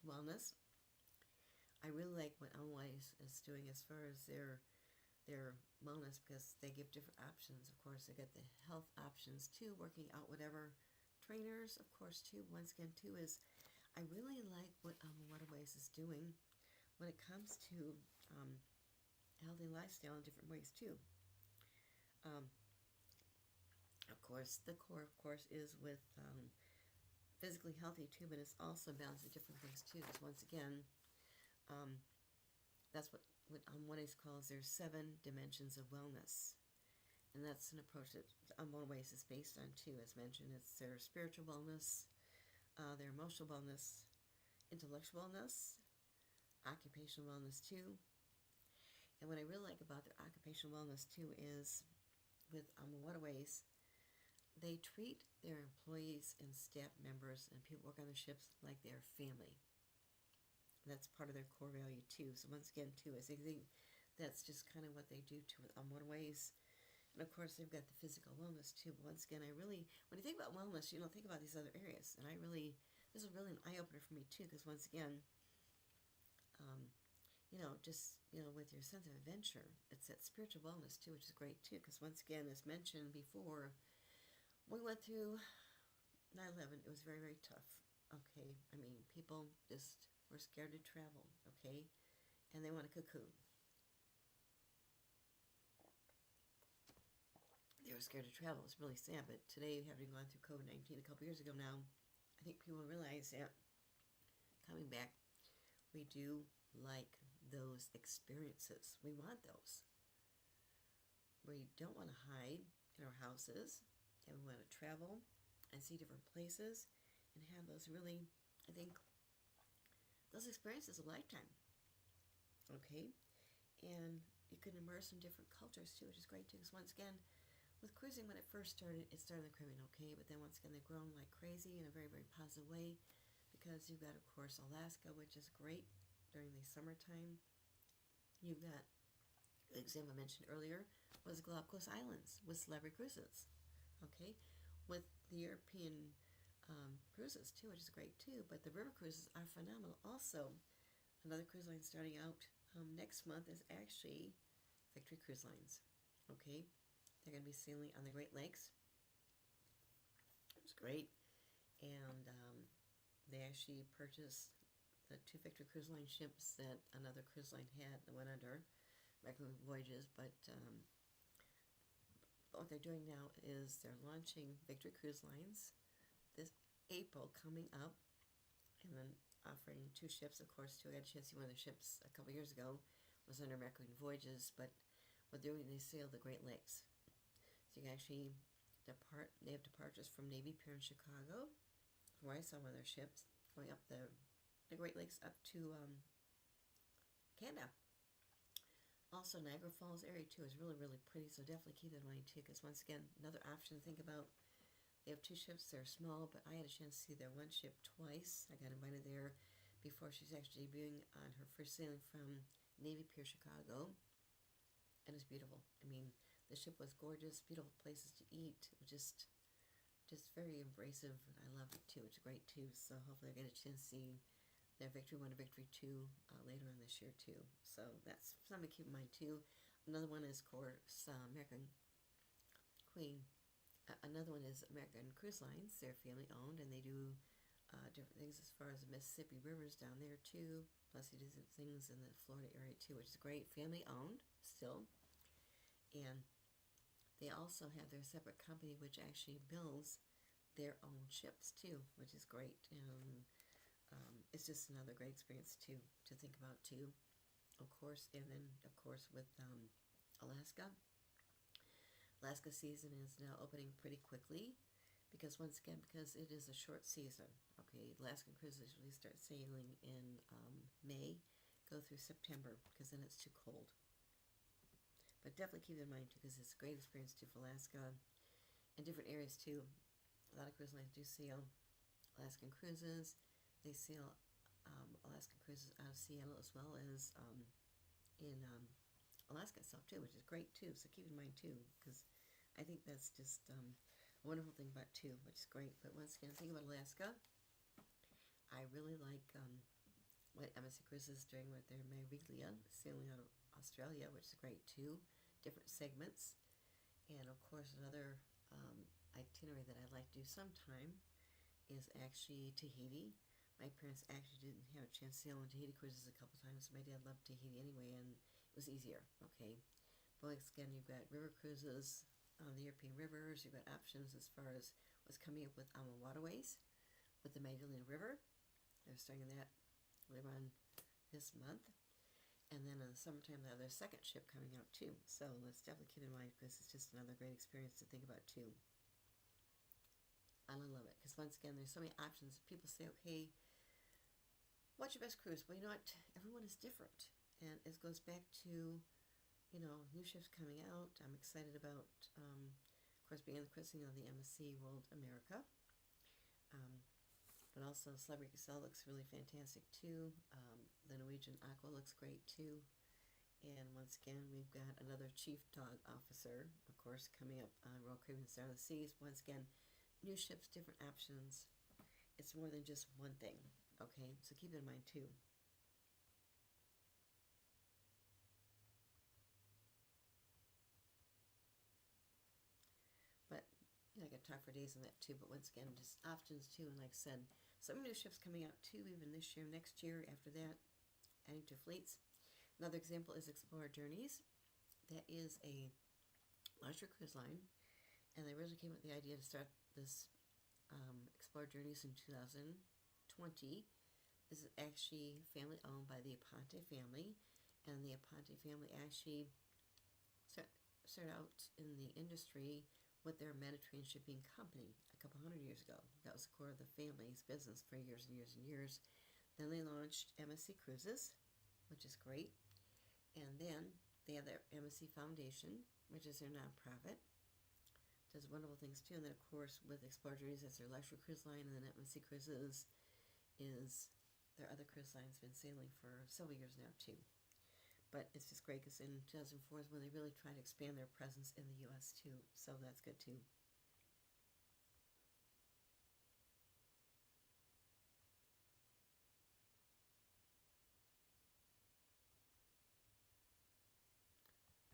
wellness. I really like what Unwise is doing as far as their wellness, because they give different options. Of course, they got the health options too, working out, whatever. Trainers, of course, too. Once again, too, is I really like what Waterways is doing when it comes to healthy lifestyle in different ways too. Of course, the core, of course, is with physically healthy too, but it's also balanced with different things too. Because once again, that's what Waterways calls their 7 dimensions of wellness, and that's an approach that Waterways is based on too. As mentioned, it's their spiritual wellness, their emotional wellness, intellectual wellness, occupational wellness too. And what I really like about their occupational wellness too is with Waterways, they treat their employees and staff members and people who work on their ships like their family. That's part of their core value too. So once again too, I think that's just kind of what they do to with Waterways. And of course, they've got the physical wellness too. But once again, when you think about wellness, you don't think about these other areas. And this is really an eye opener for me too, because once again, with your sense of adventure, it's that spiritual wellness too, which is great too. Because once again, as mentioned before, we went through 9/11. It was very, very tough. Okay, I mean, people just were scared to travel. Okay, and they want a cocoon. They were scared to travel. It's really sad. But today, having gone through COVID-19 a couple years ago now, I think people realize that coming back, we do like those experiences. We want those. We don't want to hide in our houses, and we want to travel and see different places and have those really, I think, those experiences a lifetime. Okay? And you can immerse in different cultures too, which is great too. Because once again, with cruising, when it first started, it started in the Caribbean, okay? But then once again, they've grown like crazy in a very, very positive way, because you've got, of course, Alaska, which is great during the summertime. You've got, the example I mentioned earlier was Galapagos Islands with celebrity cruises, okay? With the European cruises too, which is great too. But the river cruises are phenomenal. Also, another cruise line starting out next month is actually Victory Cruise Lines, okay? They're going to be sailing on the Great Lakes. It's great. And they actually purchased the 2 Victory Cruise Line ships that another cruise line had that went under, American Voyages. But what they're doing now is they're launching Victory Cruise Lines this April coming up, and then offering 2 ships. Of course, too, I got a chance to see one of the ships a couple years ago. Was under American Voyages, but what they're doing, they sail the Great Lakes. So you can actually depart. They have departures from Navy Pier in Chicago, where I saw one of their ships going up the Great Lakes up to Canada. Also, Niagara Falls area too is really, really pretty. So definitely keep that in mind too, because once again, another option to think about. They have 2 ships. They're small, but I had a chance to see their one ship twice. I got invited there before she's actually debuting on her first sailing from Navy Pier, Chicago, and it's beautiful. I mean, the ship was gorgeous, beautiful places to eat, just very embracive. I loved it too. It's great too. So hopefully I get a chance to see their Victory 1 and Victory 2 later on this year too. So that's something to keep in mind too. Another one is, of course, American Queen. Another one is American Cruise Lines. They're family owned, and they do different things as far as the Mississippi rivers down there too. Plus, they do things in the Florida area too, which is great. Family owned still. And they also have their separate company, which actually builds their own ships too, which is great. And it's just another great experience too to think about too, of course. And then, of course, with Alaska season is now opening pretty quickly, because once again, because it is a short season. Okay, Alaskan cruises usually start sailing in May, go through September, because then it's too cold. But definitely keep it in mind too, because it's a great experience too for Alaska and different areas too. A lot of cruise lines do sail Alaskan cruises. They sail Alaskan cruises out of Seattle, as well as in Alaska itself too, which is great too. So keep in mind too, because I think that's just a wonderful thing about too, which is great. But once again, think about Alaska. I really like what MSC Cruises is doing with their Meraviglia, sailing out of Australia, which is great too. Different segments. And of course, another itinerary that I'd like to do sometime is actually Tahiti. My parents actually didn't have a chance to sail on Tahiti cruises a couple times. My dad loved Tahiti anyway, and it was easier, okay? But once again, you've got river cruises on the European rivers. You've got options as far as what's coming up with AMA Waterways with the Magdalena River. They're starting that later on this month. And then in the summertime, they have their second ship coming out too. So let's definitely keep in mind, because it's just another great experience to think about too. And I love it, because once again, there's so many options. People say, okay, what's your best cruise? Well, you know what? Everyone is different. And it goes back to, new ships coming out. I'm excited about, of course, being in the cruising of the MSC World America. But also Celebrity Excel looks really fantastic too. The Norwegian Aqua looks great too. And once again, we've got another chief dog officer, of course, coming up on Royal Caribbean Star of the Seas. Once again, new ships, different options. It's more than just one thing, okay? So keep it in mind too. But I could talk for days on that too. But once again, just options too. And like I said, some new ships coming out too, even this year, next year, after that, adding to fleets. Another example is Explorer Journeys. That is a luxury cruise line, and they originally came up with the idea to start this Explorer Journeys in 2020. This is actually family owned by the Aponte family, and the Aponte family actually started out in the industry with their Mediterranean shipping company a couple hundred years ago. That was the core of the family's business for years and years and years. Then they launched MSC Cruises, which is great. And then they have their MSC Foundation, which is their nonprofit. Does wonderful things too. And then, of course, with Explorer Journeys, that's their luxury cruise line. And then MSC Cruises is their other cruise line's been sailing for several years now too. But it's just great because in 2004 is when they really tried to expand their presence in the U.S. too. So that's good too.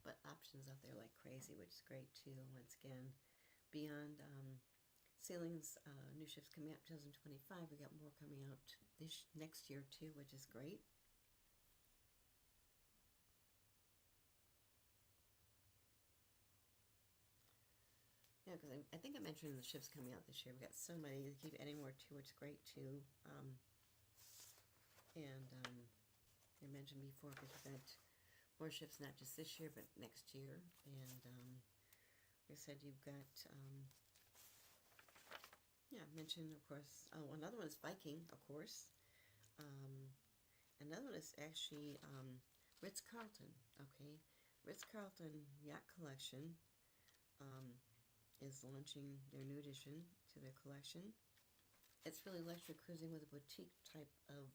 But options out there like crazy, which is great too. Once again, beyond sailings, new ships coming out 2025. We got more coming out this next year too, which is great. Yeah, because I think I mentioned the ships coming out this year. We got so many. They keep adding more too, which is great too. I mentioned before because we got more ships not just this year but next year. And like I said, you've got yeah, I mentioned of course. Oh, another one is Viking, of course. Another one is actually Ritz-Carlton. Okay, Ritz-Carlton Yacht Collection. Is launching their new addition to their collection. It's really luxury cruising with a boutique type of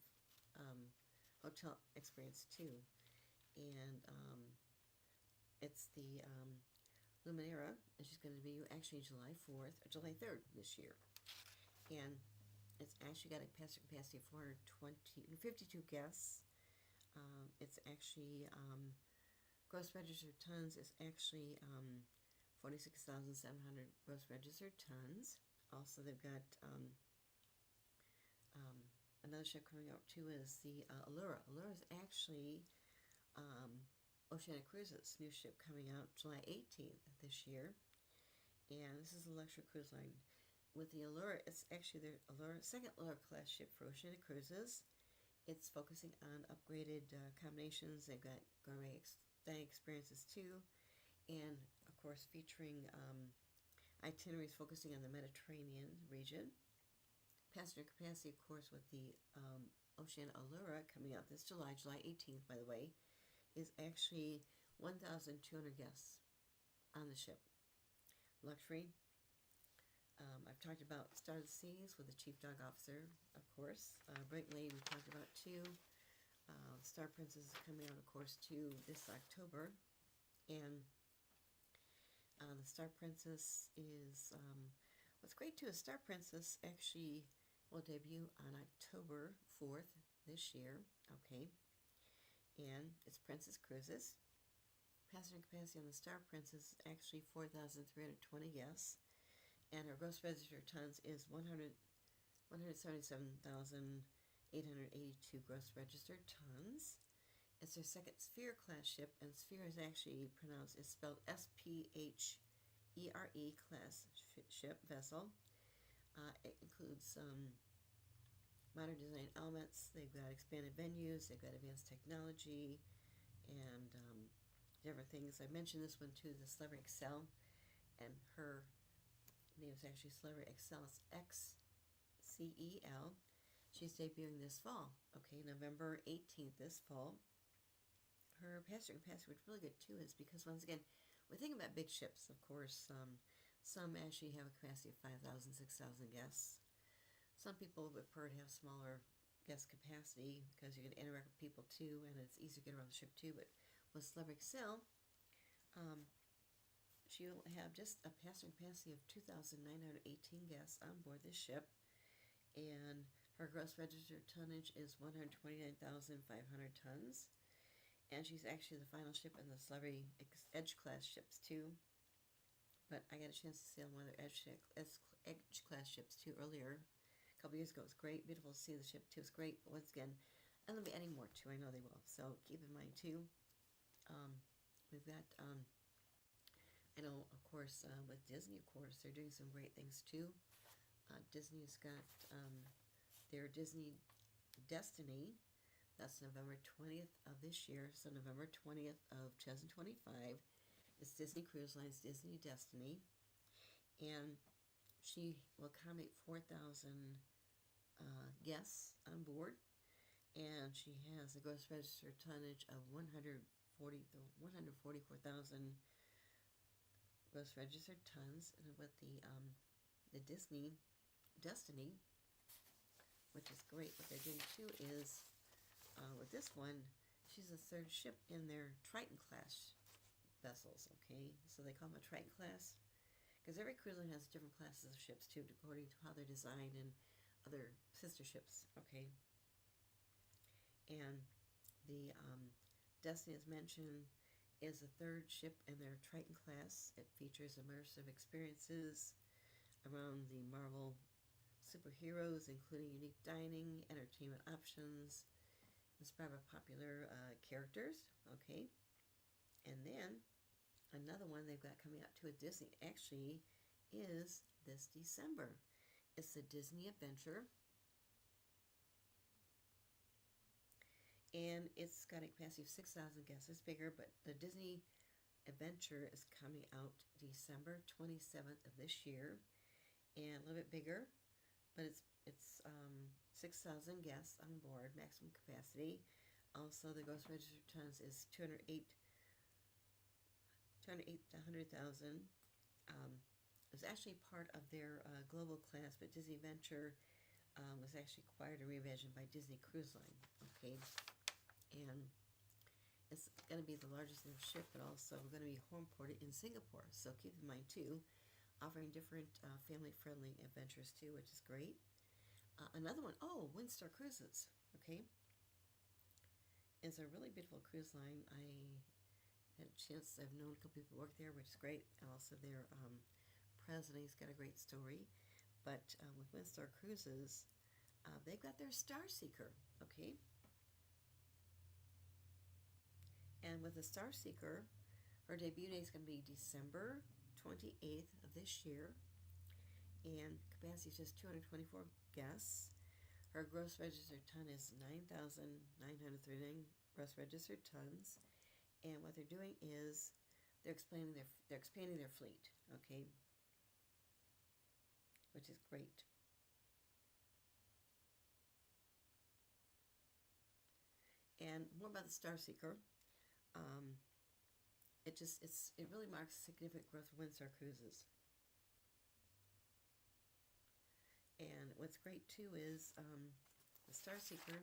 hotel experience too. And it's the Luminera, and she's going to be actually July 4th, or July 3rd this year. And it's actually got a passenger capacity of 452 guests. It's actually, gross registered tons is actually 46,700 gross registered tons. Also, they've got another ship coming out too is the Allura. Allura is actually Oceanic Cruises' new ship coming out July 18th this year. And this is a luxury cruise line. With the Allura, it's actually their Allura, second Allura class ship for Oceanic Cruises. It's focusing on upgraded combinations. They've got gourmet dining experiences too. And of course featuring itineraries focusing on the Mediterranean region. Passenger capacity, of course, with the Oceania Allura coming out this July 18th, by the way, is actually 1,200 guests on the ship. Luxury. I've talked about Star of the Seas with the Chief Dog Officer, of course. Bright Lane we talked about too. Star Princess is coming out, of course, too this October. And the Star Princess is, what's great too is Star Princess actually will debut on October 4th this year, okay, and it's Princess Cruises. Passenger capacity on the Star Princess is actually 4,320 guests, and her gross registered tons is 177,882 gross registered tons. It's their second Sphere class ship, and Sphere is actually pronounced, it's spelled S-P-H-E-R-E class ship vessel. It includes modern design elements. They've got expanded venues, they've got advanced technology, and different things. I mentioned this one too, the Celebrity Excel, and her name is actually Celebrity Excel. It's X-C-E-L. She's debuting this fall, okay, November 18th this fall. Her passenger capacity, which is really good too, is because once again, we're thinking about big ships, of course. Some actually have a capacity of 5,000, 6,000 guests. Some people would prefer to have smaller guest capacity because you can interact with people too, and it's easier to get around the ship too. But with Celebrity Excel, she'll have just a passenger capacity of 2,918 guests on board this ship, and her gross registered tonnage is 129,500 tons. And she's actually the final ship in the Celebrity Edge class ships too. But I got a chance to sail one of their Edge class ships too earlier, a couple years ago. It was great, beautiful to see the ship too. It was great. But once again, and they'll be adding more too. I know they will. So keep in mind too. We've got, I know, of course, with Disney, of course, they're doing some great things too. Disney's got their Disney Destiny. That's November 20th of this year. So November 20th of 2025 is Disney Cruise Line's Disney Destiny. And she will accommodate 4,000 guests on board. And she has a gross registered tonnage of 144,000 gross registered tons. And with the Disney Destiny, which is great, what they're doing too is, with this one, she's the third ship in their Triton class vessels, okay? So they call them a Triton class, because every cruise line has different classes of ships too, according to how they're designed and other sister ships, okay? And the Destiny, as mentioned, is the third ship in their Triton class. It features immersive experiences around the Marvel superheroes, including unique dining, entertainment options, inspired by popular characters, okay? And then another one they've got coming out to a Disney actually is this December. It's the Disney Adventure. And it's got a capacity of 6,000 guests. It's bigger, but the Disney Adventure is coming out December 27th of this year. And a little bit bigger, but it's 6,000 guests on board, maximum capacity. Also, the gross registered tons is 208,000. It was actually part of their global class, but Disney Adventure was actually acquired and reimagined by Disney Cruise Line. Okay, and it's going to be the largest new ship, but also going to be home ported in Singapore. So keep in mind too, offering different family-friendly adventures too, which is great. Another one, Windstar Cruises, okay? It's a really beautiful cruise line. I had a chance, I've known a couple people who work there, which is great. And also their president, he's got a great story. But with Windstar Cruises, they've got their Star Seeker, okay? And with the Star Seeker, her debut date is going to be December 28th of this year. And capacity is just 224 guests. Her gross registered ton is 9,939 gross registered tons. And what they're doing is they're expanding their fleet, okay? Which is great. And more about the Star Seeker. It really marks significant growth of Windstar Cruises. And what's great too is the Star Seeker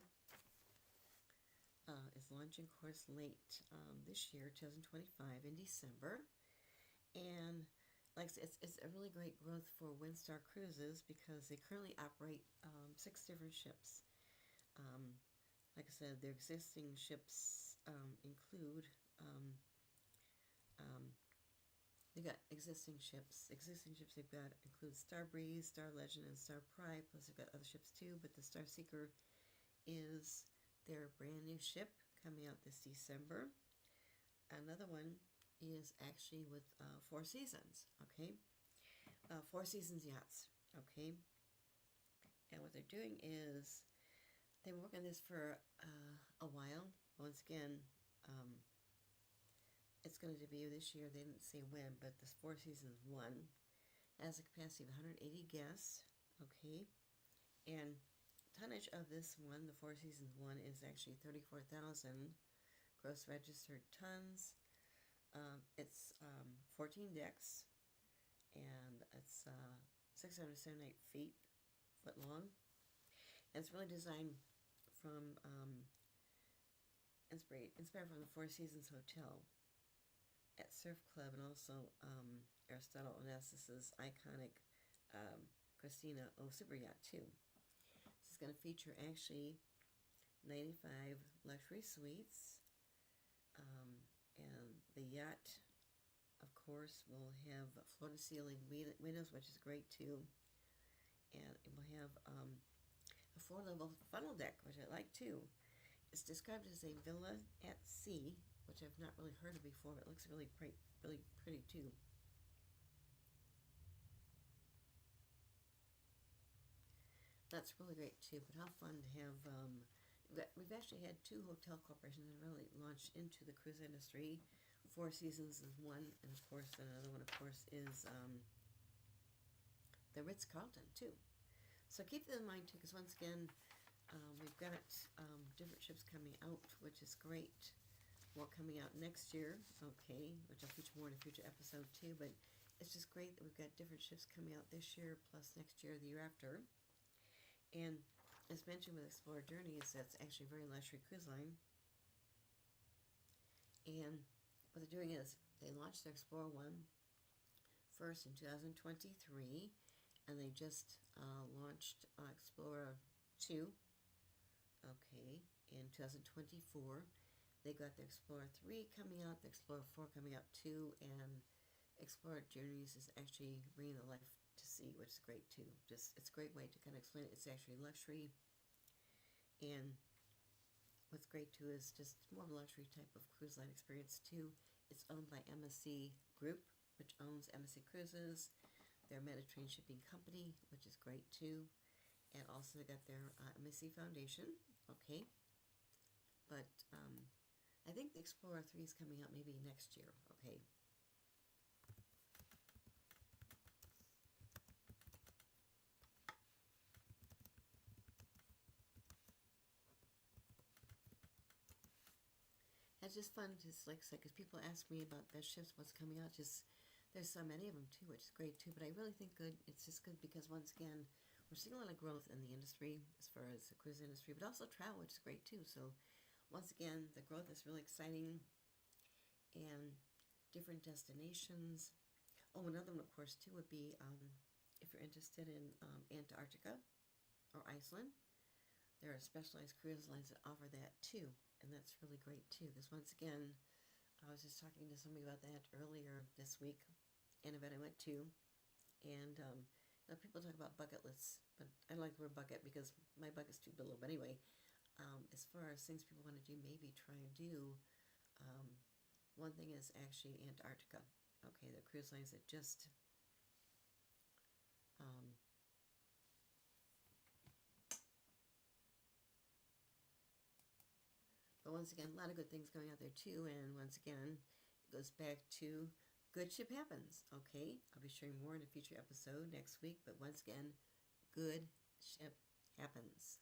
is launching course late this year, 2025, in December. And like I said, it's a really great growth for Windstar Cruises because they currently operate 6 different ships. Like I said, their existing ships include they've got existing ships. Existing ships they've got include Star Breeze, Star Legend, and Star Pride. Plus they've got other ships too, but the Star Seeker is their brand new ship coming out this December. Another one is actually with Four Seasons, okay? Four Seasons Yachts, okay? And what they're doing is they've been working on this for a while. Once again, it's going to debut this year. They didn't say when, but this Four Seasons 1 has a capacity of 180 guests, okay? And tonnage of this one, the Four Seasons 1, is actually 34,000 gross registered tons. It's 14 decks, and it's 678 foot long. And it's really designed from inspired from the Four Seasons Hotel at Surf Club, and also Aristotle Onassis's iconic Christina O Super Yacht too. This is going to feature actually 95 luxury suites, and the yacht, of course, will have floor-to-ceiling windows, which is great too, and it will have a 4-level funnel deck, which I like too. It's described as a villa at sea, which I've not really heard of before, but it looks really pretty too. That's really great too, but how fun to have, we've actually had 2 hotel corporations that really launched into the cruise industry. Four Seasons is one, and of course another one, of course, is the Ritz-Carlton too. So keep that in mind too, because once again, we've got different ships coming out, which is great. More coming out next year, okay, which I'll feature more in a future episode too, but it's just great that we've got different ships coming out this year, plus next year, the year after. And as mentioned with Explorer Journeys, that's actually a very luxury cruise line. And what they're doing is they launched their Explorer 1 first in 2023, and they just launched Explorer 2, okay, in 2024. They got the Explorer 3 coming out, the Explorer 4 coming out too, and Explorer Journeys is actually bringing the life to sea, which is great too. Just, it's a great way to kind of explain it. It's actually luxury, and what's great too is just more of a luxury type of cruise line experience too. It's owned by MSC Group, which owns MSC Cruises. They're a Mediterranean shipping company, which is great too. And also they got their MSC Foundation, okay. But I think the Explorer 3 is coming out maybe next year, okay. It's just fun, just like I said, because people ask me about best ships, what's coming out. Just there's so many of them too, which is great too. But I really think good. It's just good because once again, we're seeing a lot of growth in the industry as far as the cruise industry, but also travel, which is great too. So once again, the growth is really exciting, and different destinations. Oh, another one, of course, too, would be if you're interested in Antarctica or Iceland. There are specialized cruise lines that offer that too. And that's really great too, because once again, I was just talking to somebody about that earlier this week, an event I went to, and people talk about bucket lists, but I like the word bucket because my bucket's too below. But anyway, as far as things people want to do, maybe try and do, one thing is actually Antarctica. Okay, the cruise lines that just but once again, a lot of good things going out there too, and once again, it goes back to good ship happens, okay? I'll be sharing more in a future episode next week, but once again, good ship happens.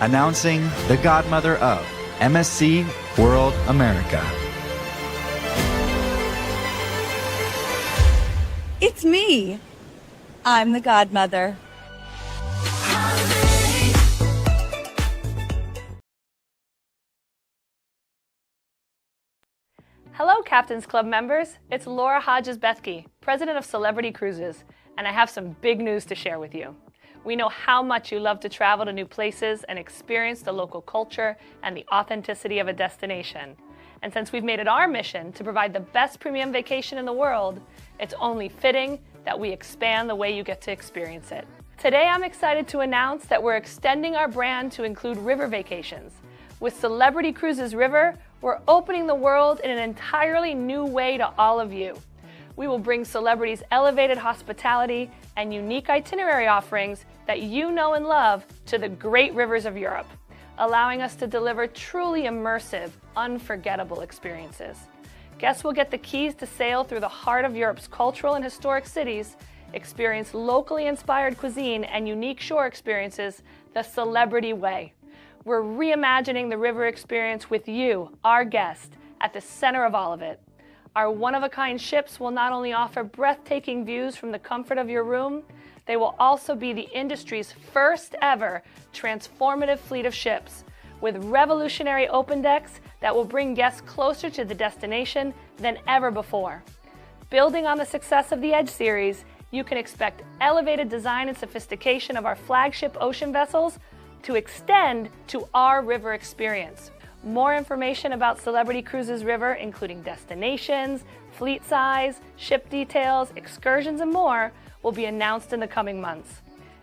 announcing the godmother of MSC World America. It's me. I'm the godmother. Hello, Captain's Club members. It's Laura Hodges-Bethke, President of Celebrity Cruises, and I have some big news to share with you. We know how much you love to travel to new places and experience the local culture and the authenticity of a destination. And since we've made it our mission to provide the best premium vacation in the world, it's only fitting that we expand the way you get to experience it. Today, I'm excited to announce that we're extending our brand to include river vacations. With Celebrity Cruises River, we're opening the world in an entirely new way to all of you. We will bring celebrities' elevated hospitality and unique itinerary offerings that you know and love to the great rivers of Europe, allowing us to deliver truly immersive, unforgettable experiences. Guests will get the keys to sail through the heart of Europe's cultural and historic cities, experience locally inspired cuisine and unique shore experiences the celebrity way. We're reimagining the river experience with you, our guest, at the center of all of it. Our one-of-a-kind ships will not only offer breathtaking views from the comfort of your room, they will also be the industry's first ever transformative fleet of ships, with revolutionary open decks that will bring guests closer to the destination than ever before. Building on the success of the Edge series, you can expect elevated design and sophistication of our flagship ocean vessels to extend to our river experience. More information about Celebrity Cruises River, including destinations, fleet size, ship details, excursions, and more, will be announced in the coming months.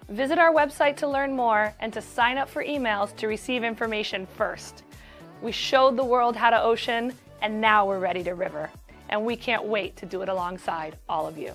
Visit our website to learn more and to sign up for emails to receive information first. We showed the world how to ocean, and now we're ready to river. And we can't wait to do it alongside all of you.